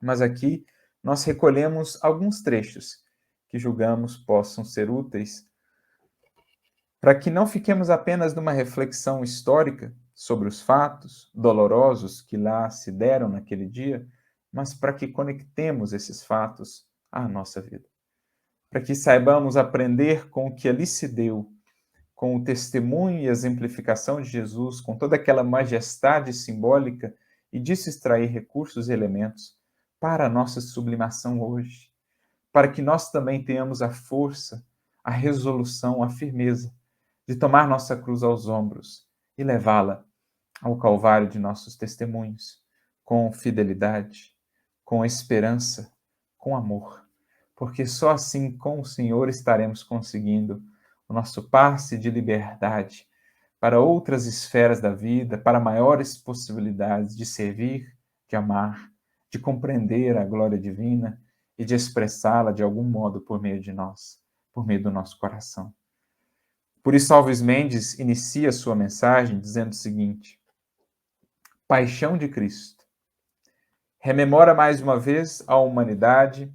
Speaker 3: mas aqui nós recolhemos alguns trechos que julgamos possam ser úteis para que não fiquemos apenas numa reflexão histórica sobre os fatos dolorosos que lá se deram naquele dia, mas para que conectemos esses fatos à nossa vida. Para que saibamos aprender com o que ali se deu, com o testemunho e exemplificação de Jesus, com toda aquela majestade simbólica, e disso extrair recursos e elementos para a nossa sublimação hoje, para que nós também tenhamos a força, a resolução, a firmeza de tomar nossa cruz aos ombros e levá-la ao calvário de nossos testemunhos, com fidelidade, com esperança, com amor, porque só assim com o Senhor estaremos conseguindo o nosso passe de liberdade para outras esferas da vida, para maiores possibilidades de servir, de amar, de compreender a glória divina e de expressá-la de algum modo por meio de nós, por meio do nosso coração. Por isso, Alves Mendes inicia sua mensagem dizendo o seguinte: Paixão de Cristo. Rememora mais uma vez a humanidade,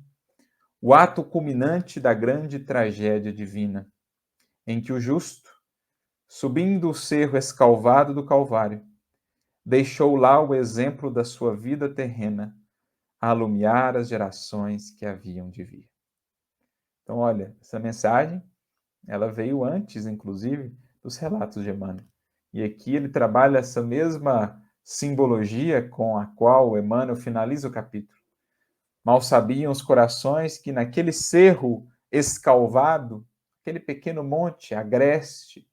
Speaker 3: o ato culminante da grande tragédia divina, em que o justo, subindo o cerro escalvado do Calvário, deixou lá o exemplo da sua vida terrena, a alumiar as gerações que haviam de vir. Então, olha, essa mensagem, ela veio antes, inclusive, dos relatos de Emmanuel. E aqui ele trabalha essa mesma simbologia com a qual Emmanuel finaliza o capítulo. Mal sabiam os corações que naquele cerro escalvado, aquele pequeno monte agreste,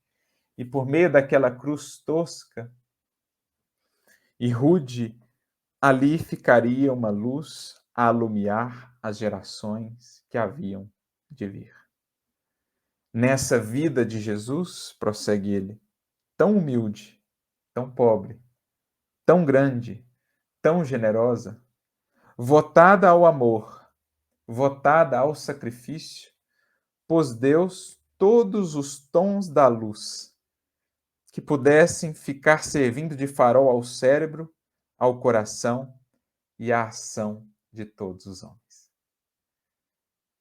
Speaker 3: e por meio daquela cruz tosca e rude, ali ficaria uma luz a alumiar as gerações que haviam de vir. Nessa vida de Jesus, prossegue ele, tão humilde, tão pobre, tão grande, tão generosa, votada ao amor, votada ao sacrifício, pôs Deus todos os tons da luz que pudessem ficar servindo de farol ao cérebro, ao coração e à ação de todos os homens.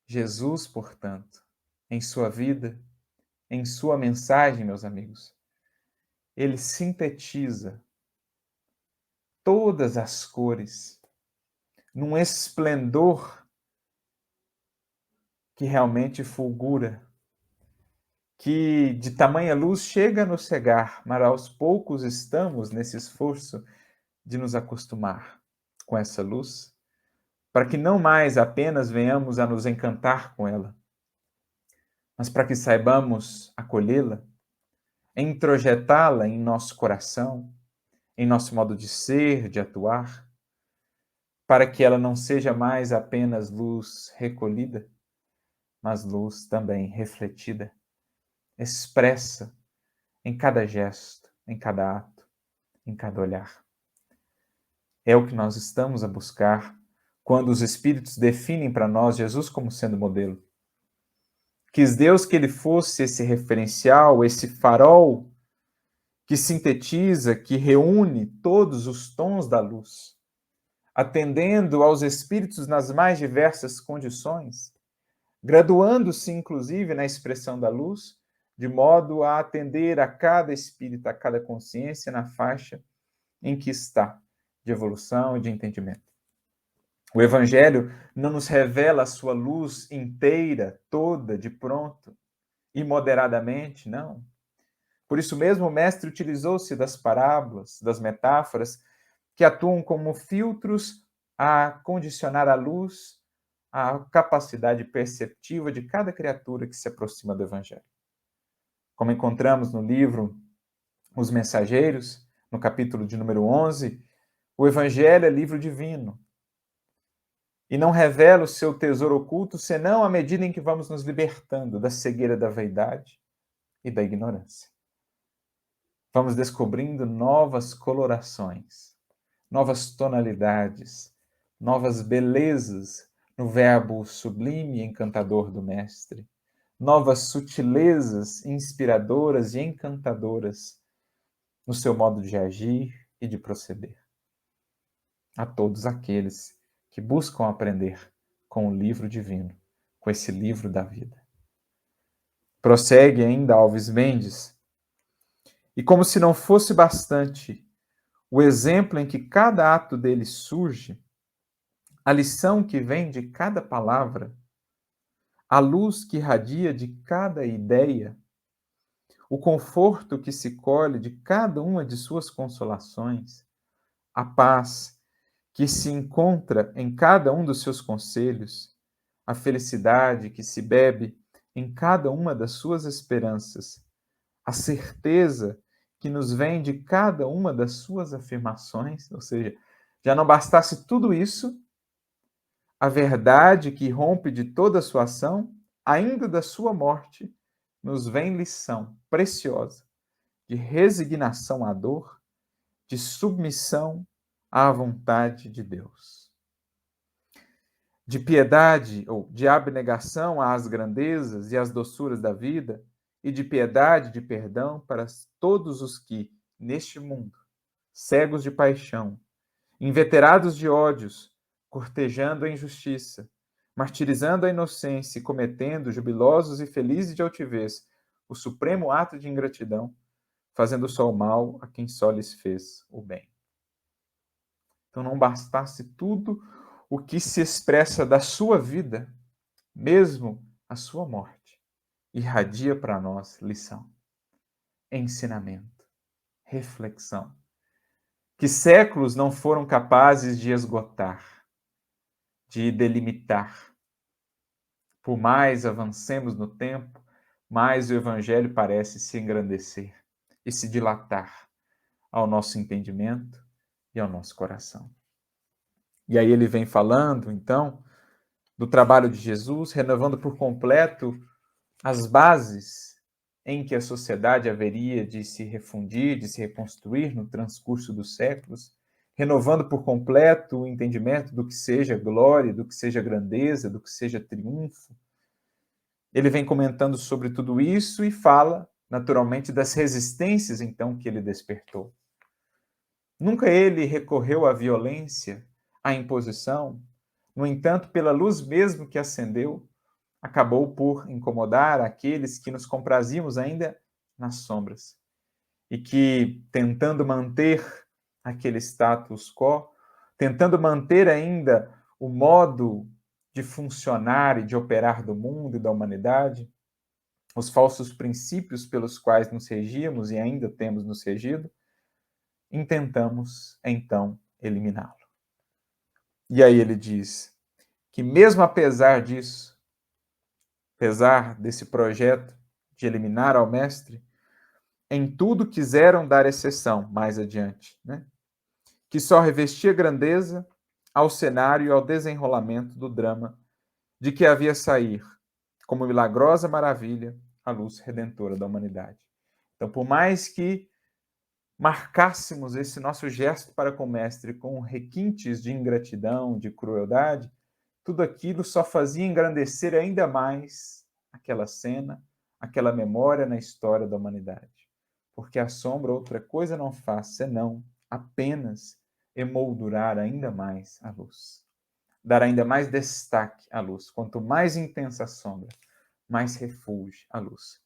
Speaker 3: Jesus, portanto, em sua vida, em sua mensagem, meus amigos, ele sintetiza todas as cores num esplendor que realmente fulgura, que de tamanha luz chega a nos cegar, mas aos poucos estamos nesse esforço de nos acostumar com essa luz, para que não mais apenas venhamos a nos encantar com ela, mas para que saibamos acolhê-la, introjetá-la em nosso coração, em nosso modo de ser, de atuar, para que ela não seja mais apenas luz recolhida, mas luz também refletida, expressa em cada gesto, em cada ato, em cada olhar. É o que nós estamos a buscar quando os Espíritos definem para nós Jesus como sendo modelo. Quis Deus que ele fosse esse referencial, esse farol que sintetiza, que reúne todos os tons da luz, atendendo aos Espíritos nas mais diversas condições, graduando-se, inclusive, na expressão da luz, de modo a atender a cada espírito, a cada consciência na faixa em que está, de evolução e de entendimento. O Evangelho não nos revela a sua luz inteira, toda, de pronto, imoderadamente, não. Por isso mesmo o Mestre utilizou-se das parábolas, das metáforas, que atuam como filtros a condicionar a luz à capacidade perceptiva de cada criatura que se aproxima do Evangelho. Como encontramos no livro Os Mensageiros, no capítulo de número 11, o Evangelho é livro divino e não revela o seu tesouro oculto senão à medida em que vamos nos libertando da cegueira da vaidade e da ignorância. Vamos descobrindo novas colorações, novas tonalidades, novas belezas no verbo sublime e encantador do Mestre, novas sutilezas inspiradoras e encantadoras no seu modo de agir e de proceder. A todos aqueles que buscam aprender com o livro divino, com esse livro da vida. Prossegue ainda Alves Mendes, e como se não fosse bastante o exemplo em que cada ato dele surge, a lição que vem de cada palavra, a luz que irradia de cada ideia, o conforto que se colhe de cada uma de suas consolações, a paz que se encontra em cada um dos seus conselhos, a felicidade que se bebe em cada uma das suas esperanças, a certeza que nos vem de cada uma das suas afirmações, ou seja, já não bastasse tudo isso, a verdade que rompe de toda a sua ação, ainda da sua morte, nos vem lição preciosa de resignação à dor, de submissão à vontade de Deus. De piedade ou de abnegação às grandezas e às doçuras da vida, e de piedade e de perdão para todos os que, neste mundo, cegos de paixão, inveterados de ódios, cortejando a injustiça, martirizando a inocência e cometendo, jubilosos e felizes de altivez, o supremo ato de ingratidão, fazendo só o mal a quem só lhes fez o bem. Então não bastasse tudo o que se expressa da sua vida, mesmo a sua morte, irradia para nós lição, ensinamento, reflexão, que séculos não foram capazes de esgotar, de delimitar. Por mais avancemos no tempo, mais o Evangelho parece se engrandecer e se dilatar ao nosso entendimento e ao nosso coração. E aí ele vem falando, então, do trabalho de Jesus, renovando por completo as bases em que a sociedade haveria de se refundir, de se reconstruir no transcurso dos séculos, renovando por completo o entendimento do que seja glória, do que seja grandeza, do que seja triunfo. Ele vem comentando sobre tudo isso e fala, naturalmente, das resistências, então, que ele despertou. Nunca ele recorreu à violência, à imposição. No entanto, pela luz mesmo que acendeu, acabou por incomodar aqueles que nos comprazíamos ainda nas sombras e que, tentando manter aquele status quo, tentando manter ainda o modo de funcionar e de operar do mundo e da humanidade, os falsos princípios pelos quais nos regíamos e ainda temos nos regido, intentamos, então, eliminá-lo. E aí ele diz que mesmo apesar disso, apesar desse projeto de eliminar ao mestre, em tudo quiseram dar exceção mais adiante, né? Que só revestia grandeza ao cenário e ao desenrolamento do drama de que havia sair, como milagrosa maravilha, a luz redentora da humanidade. Então, por mais que marcássemos esse nosso gesto para com o mestre com requintes de ingratidão, de crueldade, tudo aquilo só fazia engrandecer ainda mais aquela cena, aquela memória na história da humanidade. Porque a sombra outra coisa não faz senão apenas emoldurar ainda mais a luz. Dar ainda mais destaque à luz. Quanto mais intensa a sombra, mais refulge a luz.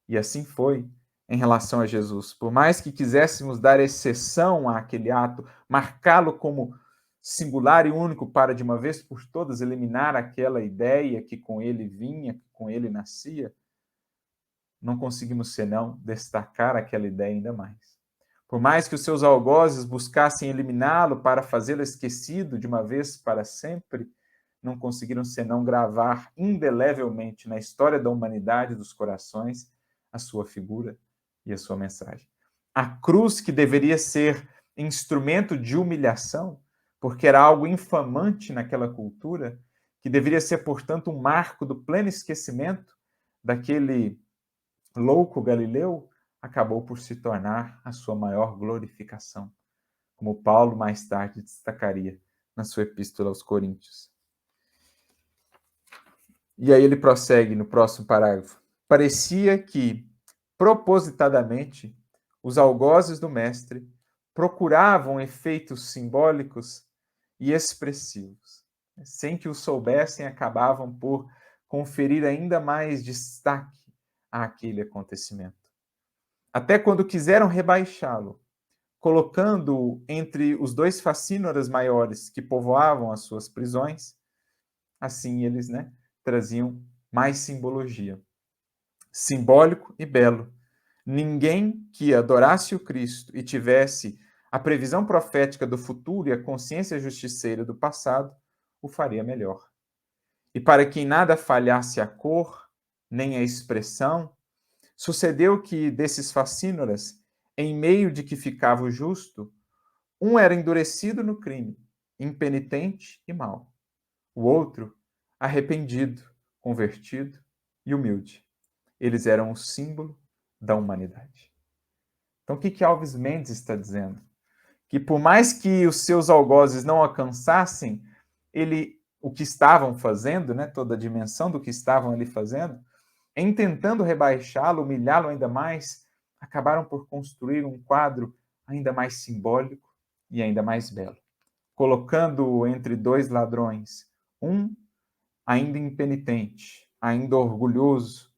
Speaker 3: E assim foi em relação a Jesus. Por mais que quiséssemos dar exceção àquele ato, marcá-lo como singular e único para, de uma vez por todas, eliminar aquela ideia que com ele vinha, que com ele nascia, não conseguimos senão destacar aquela ideia ainda mais. Por mais que os seus algozes buscassem eliminá-lo para fazê-lo esquecido de uma vez para sempre, não conseguiram senão gravar indelevelmente na história da humanidade e dos corações a sua figura e a sua mensagem. A cruz, que deveria ser instrumento de humilhação, porque era algo infamante naquela cultura, que deveria ser, portanto, um marco do pleno esquecimento daquele louco Galileu, acabou por se tornar a sua maior glorificação, como Paulo mais tarde destacaria na sua epístola aos Coríntios. E aí ele prossegue no próximo parágrafo. Parecia que, propositadamente, os algozes do mestre procuravam efeitos simbólicos e expressivos. Sem que o soubessem, acabavam por conferir ainda mais destaque àquele acontecimento. Até quando quiseram rebaixá-lo, colocando-o entre os dois facínoras maiores que povoavam as suas prisões, assim eles, traziam mais simbologia. Simbólico e belo. Ninguém que adorasse o Cristo e tivesse a previsão profética do futuro e a consciência justiceira do passado, o faria melhor. E para quem nada falhasse a cor, nem a expressão, sucedeu que desses facínoras, em meio de que ficava o justo, um era endurecido no crime, impenitente e mau. O outro, arrependido, convertido e humilde. Eles eram o símbolo da humanidade. Então, o que Alves Mendes está dizendo? Que por mais que os seus algozes não alcançassem o que estavam fazendo, toda a dimensão do que estavam ali fazendo, em tentando rebaixá-lo, humilhá-lo ainda mais, acabaram por construir um quadro ainda mais simbólico e ainda mais belo, colocando-o entre dois ladrões, um ainda impenitente, ainda orgulhoso,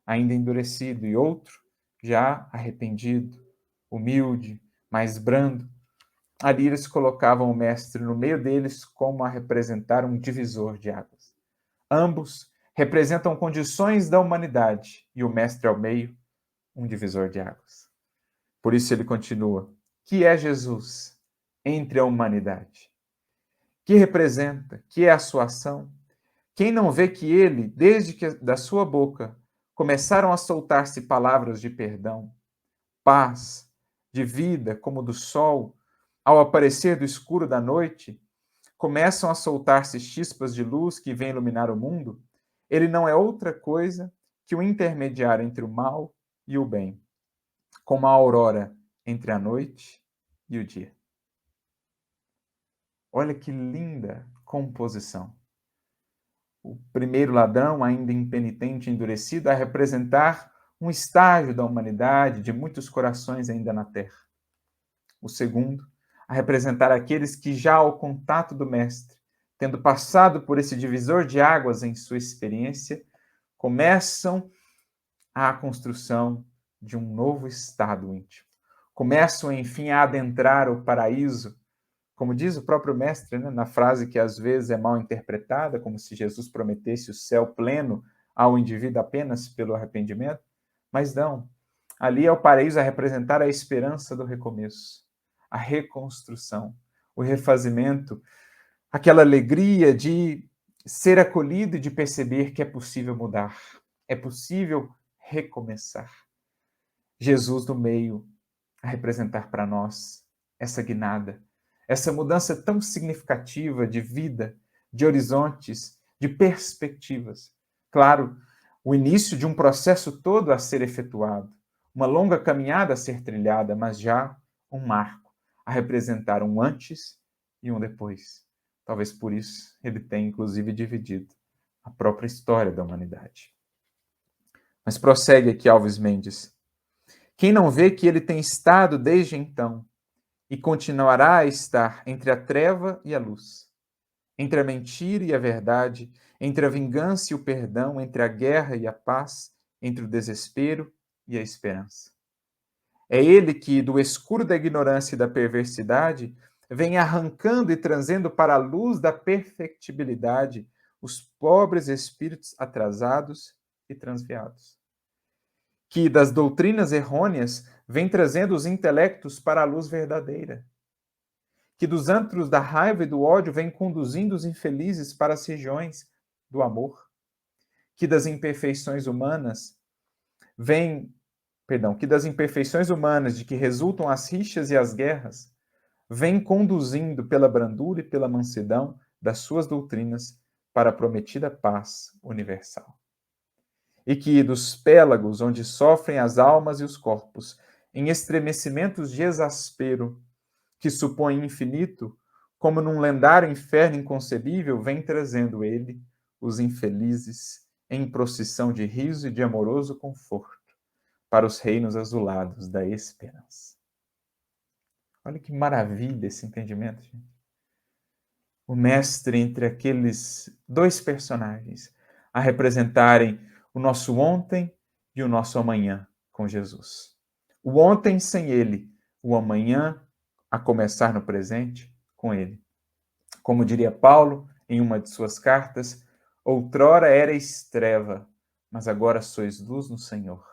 Speaker 3: ainda endurecido, e outro já arrependido, humilde, mais brando. Ali eles colocavam o mestre no meio deles como a representar um divisor de águas. Ambos representam condições da humanidade e o mestre ao meio, um divisor de águas. Por isso ele continua: que é Jesus entre a humanidade? que representa, que é a sua ação? Quem não vê que ele, desde que da sua boca começaram a soltar-se palavras de perdão, paz, de vida, como do sol, ao aparecer do escuro da noite, começam a soltar-se chispas de luz que vêm iluminar o mundo, ele não é outra coisa que o intermediário entre o mal e o bem, como a aurora entre a noite e o dia. Olha que linda composição. O primeiro ladrão, ainda impenitente e endurecido, a representar um estágio da humanidade, de muitos corações ainda na terra. O segundo, a representar aqueles que já ao contato do Mestre, tendo passado por esse divisor de águas em sua experiência, começam a construção de um novo estado íntimo. Começam, enfim, a adentrar o paraíso, como diz o próprio Mestre, né, na frase que às vezes é mal interpretada, como se Jesus prometesse o céu pleno ao indivíduo apenas pelo arrependimento, mas não. Ali é o paraíso a representar a esperança do recomeço, a reconstrução, o refazimento, aquela alegria de ser acolhido e de perceber que é possível mudar, é possível recomeçar. Jesus no meio a representar para nós essa guinada, essa mudança tão significativa de vida, de horizontes, de perspectivas. Claro, o início de um processo todo a ser efetuado, uma longa caminhada a ser trilhada, mas já um marco a representar um antes e um depois. Talvez por isso ele tenha, inclusive, dividido a própria história da humanidade. Mas prossegue aqui Alves Mendes. Quem não vê que ele tem estado desde então e continuará a estar entre a treva e a luz, entre a mentira e a verdade, entre a vingança e o perdão, entre a guerra e a paz, entre o desespero e a esperança. É ele que, do escuro da ignorância e da perversidade, vem arrancando e trazendo para a luz da perfectibilidade os pobres espíritos atrasados e transviados. Que das doutrinas errôneas vem trazendo os intelectos para a luz verdadeira. Que dos antros da raiva e do ódio vem conduzindo os infelizes para as regiões do amor. Que das imperfeições humanas que das imperfeições humanas de que resultam as rixas e as guerras, vem conduzindo pela brandura e pela mansidão das suas doutrinas para a prometida paz universal. E que dos pélagos onde sofrem as almas e os corpos, em estremecimentos de exaspero, que supõem infinito, como num lendário inferno inconcebível, vem trazendo ele, os infelizes, em procissão de riso e de amoroso conforto, para os reinos azulados da esperança. Olha que maravilha esse entendimento, gente. O mestre entre aqueles dois personagens a representarem o nosso ontem e o nosso amanhã com Jesus. O ontem sem ele, o amanhã a começar no presente com ele. Como diria Paulo em uma de suas cartas, outrora erais treva, mas agora sois luz no Senhor.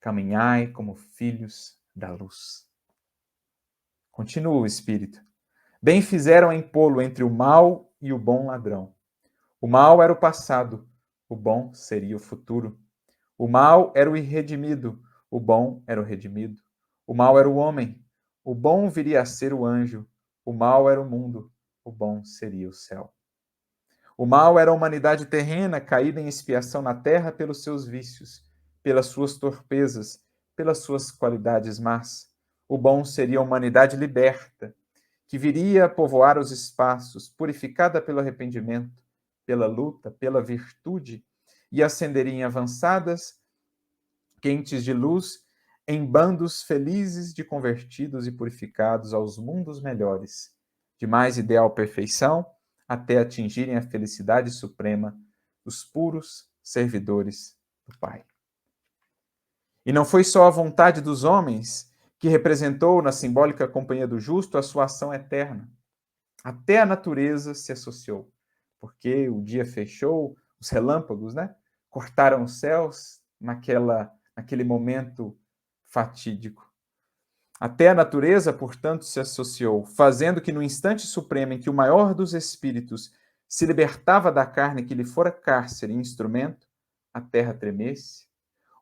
Speaker 3: Caminhai como filhos da luz. Continua o Espírito. Bem fizeram em pô-lo entre o mal e o bom ladrão. O mal era o passado, o bom seria o futuro. O mal era o irredimido, o bom era o redimido. O mal era o homem, o bom viria a ser o anjo. O mal era o mundo, o bom seria o céu. O mal era a humanidade terrena, caída em expiação na terra pelos seus vícios, pelas suas torpezas, pelas suas qualidades más. O bom seria a humanidade liberta, que viria a povoar os espaços, purificada pelo arrependimento, pela luta, pela virtude, e ascenderia em avançadas, quentes de luz, em bandos felizes de convertidos e purificados aos mundos melhores, de mais ideal perfeição, até atingirem a felicidade suprema dos puros servidores do Pai. E não foi só a vontade dos homens que representou na simbólica companhia do justo a sua ação eterna. Até a natureza se associou, porque o dia fechou, os relâmpagos, né, cortaram os céus naquele momento fatídico. Até a natureza, portanto, se associou, fazendo que no instante supremo em que o maior dos espíritos se libertava da carne que lhe fora cárcere e instrumento, a terra tremesse,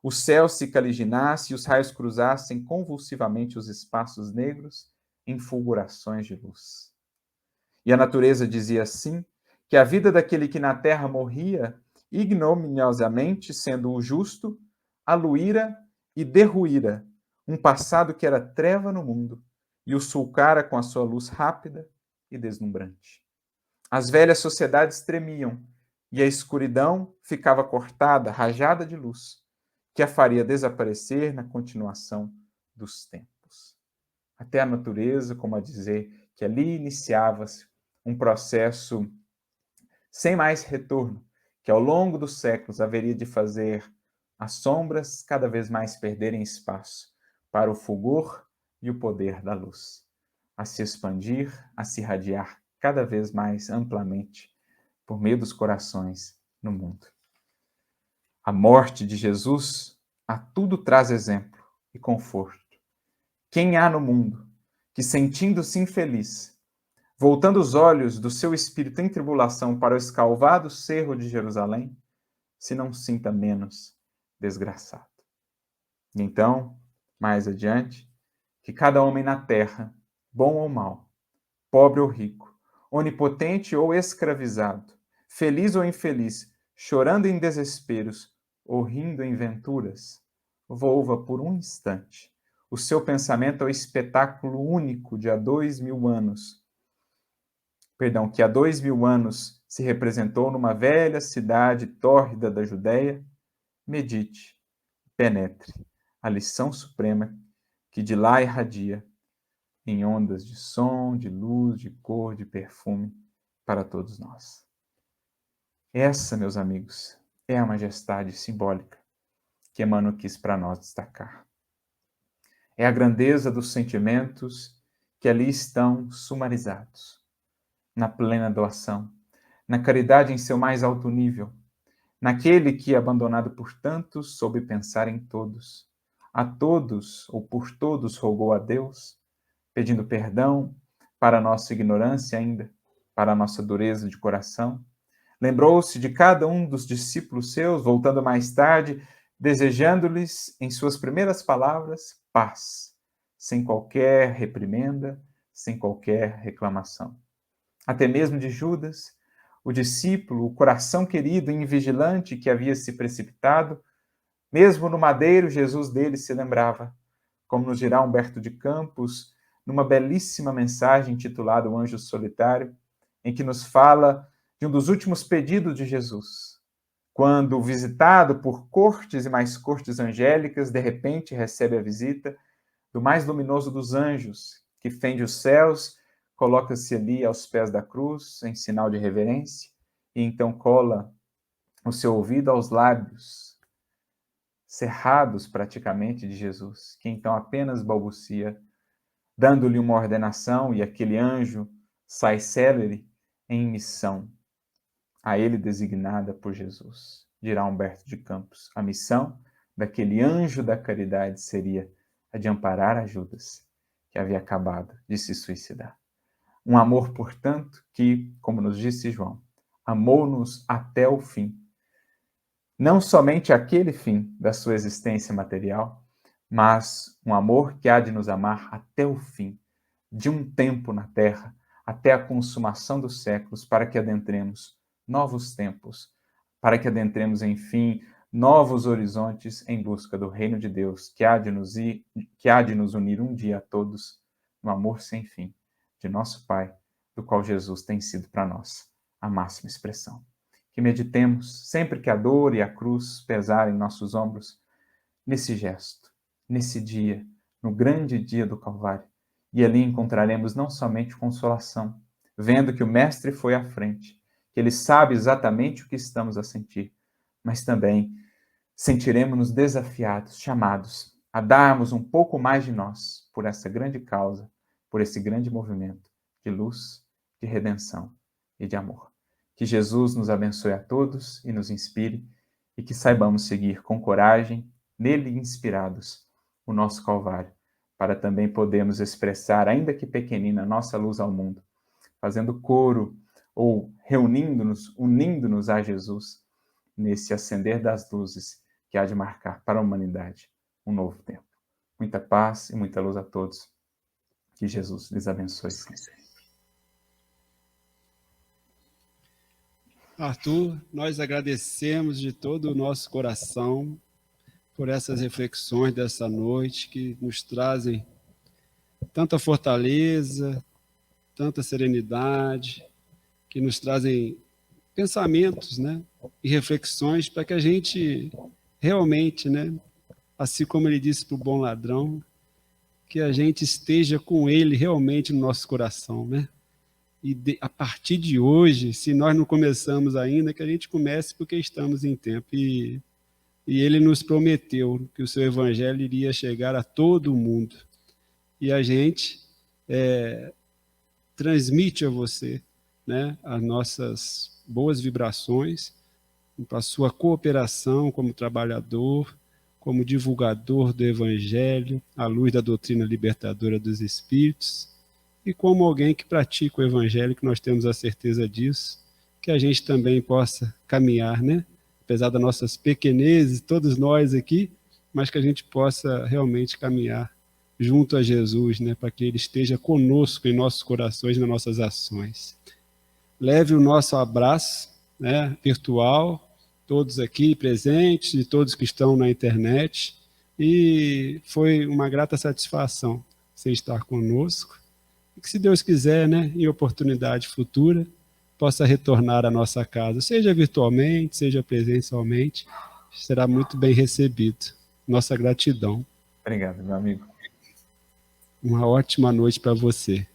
Speaker 3: o céu se caliginasse e os raios cruzassem convulsivamente os espaços negros em fulgurações de luz. E a natureza dizia assim que a vida daquele que na terra morria ignominiosamente, sendo o justo, aluíra e derruíra um passado que era treva no mundo e o sulcara com a sua luz rápida e deslumbrante. As velhas sociedades tremiam e a escuridão ficava cortada, rajada de luz, que a faria desaparecer na continuação dos tempos. Até a natureza, como a dizer, que ali iniciava-se um processo sem mais retorno, que ao longo dos séculos haveria de fazer as sombras cada vez mais perderem espaço para o fulgor e o poder da luz, a se expandir, a se irradiar cada vez mais amplamente por meio dos corações no mundo. A morte de Jesus a tudo traz exemplo e conforto. Quem há no mundo que, sentindo-se infeliz, voltando os olhos do seu espírito em tribulação para o escalvado cerro de Jerusalém, se não sinta menos desgraçado? E então, mais adiante, que cada homem na terra, bom ou mau, pobre ou rico, onipotente ou escravizado, feliz ou infeliz, chorando em desesperos ou rindo em venturas, volva por um instante o seu pensamento ao espetáculo único de há 2000 anos. Que há 2000 anos se representou numa velha cidade tórrida da Judéia. Medite, penetre a lição suprema que de lá irradia em ondas de som, de luz, de cor, de perfume para todos nós. Essa, meus amigos, é a majestade simbólica que Emmanuel quis para nós destacar. É a grandeza dos sentimentos que ali estão sumarizados, na plena doação, na caridade em seu mais alto nível, naquele que, abandonado por tantos, soube pensar em todos, a todos ou por todos rogou a Deus, pedindo perdão para a nossa ignorância ainda, para a nossa dureza de coração. Lembrou-se de cada um dos discípulos seus, voltando mais tarde, desejando-lhes, em suas primeiras palavras, paz, sem qualquer reprimenda, sem qualquer reclamação. Até mesmo de Judas, o discípulo, o coração querido e invigilante que havia se precipitado, mesmo no madeiro, Jesus dele se lembrava, como nos dirá Humberto de Campos, numa belíssima mensagem intitulada O Anjo Solitário, em que nos fala de um dos últimos pedidos de Jesus, quando, visitado por cortes e mais cortes angélicas, de repente recebe a visita do mais luminoso dos anjos, que fende os céus, coloca-se ali aos pés da cruz, em sinal de reverência, e então cola o seu ouvido aos lábios, cerrados praticamente de Jesus, que então apenas balbucia, dando-lhe uma ordenação, e aquele anjo sai célere em missão, a ele designada por Jesus. Dirá Humberto de Campos, a missão daquele anjo da caridade seria a de amparar a Judas, que havia acabado de se suicidar. Um amor, portanto, que, como nos disse João, amou-nos até o fim. Não somente aquele fim da sua existência material, mas um amor que há de nos amar até o fim, de um tempo na terra, até a consumação dos séculos, para que adentremos novos tempos, para que adentremos, enfim, novos horizontes em busca do reino de Deus, que há de nos unir um dia a todos no amor sem fim de nosso Pai, do qual Jesus tem sido para nós a máxima expressão. Que meditemos, sempre que a dor e a cruz pesarem em nossos ombros, nesse gesto, nesse dia, no grande dia do Calvário, e ali encontraremos não somente consolação, vendo que o Mestre foi à frente, que Ele sabe exatamente o que estamos a sentir, mas também sentiremos-nos desafiados, chamados a darmos um pouco mais de nós por essa grande causa, por esse grande movimento de luz, de redenção e de amor. Que Jesus nos abençoe a todos e nos inspire, e que saibamos seguir com coragem, nele inspirados, o nosso Calvário, para também podermos expressar, ainda que pequenina, nossa luz ao mundo, fazendo coro ou reunindo-nos, unindo-nos a Jesus nesse acender das luzes que há de marcar para a humanidade um novo tempo. Muita paz e muita luz a todos. Que Jesus lhes abençoe sempre.
Speaker 1: Arthur, nós agradecemos de todo o nosso coração por essas reflexões dessa noite que nos trazem tanta fortaleza, tanta serenidade, que nos trazem pensamentos, né, e reflexões para que a gente realmente, né, assim como ele disse para o bom ladrão, que a gente esteja com ele realmente no nosso coração, né? E a partir de hoje, se nós não começamos ainda, que a gente comece porque estamos em tempo. E ele nos prometeu que o seu evangelho iria chegar a todo mundo. E a gente transmite a você, né, as nossas boas vibrações, para a sua cooperação como trabalhador, como divulgador do evangelho, à luz da doutrina libertadora dos espíritos, e como alguém que pratica o evangelho, que nós temos a certeza disso, que a gente também possa caminhar, né? Apesar das nossas pequenezes, todos nós aqui, mas que a gente possa realmente caminhar junto a Jesus, né? Para que ele esteja conosco em nossos corações, nas nossas ações. Leve o nosso abraço, né, virtual, todos aqui presentes e todos que estão na internet, e foi uma grata satisfação você estar conosco. E que, se Deus quiser, né, em oportunidade futura, possa retornar à nossa casa, seja virtualmente, seja presencialmente, será muito bem recebido. Nossa gratidão.
Speaker 3: Obrigado, meu amigo.
Speaker 1: Uma ótima noite para você.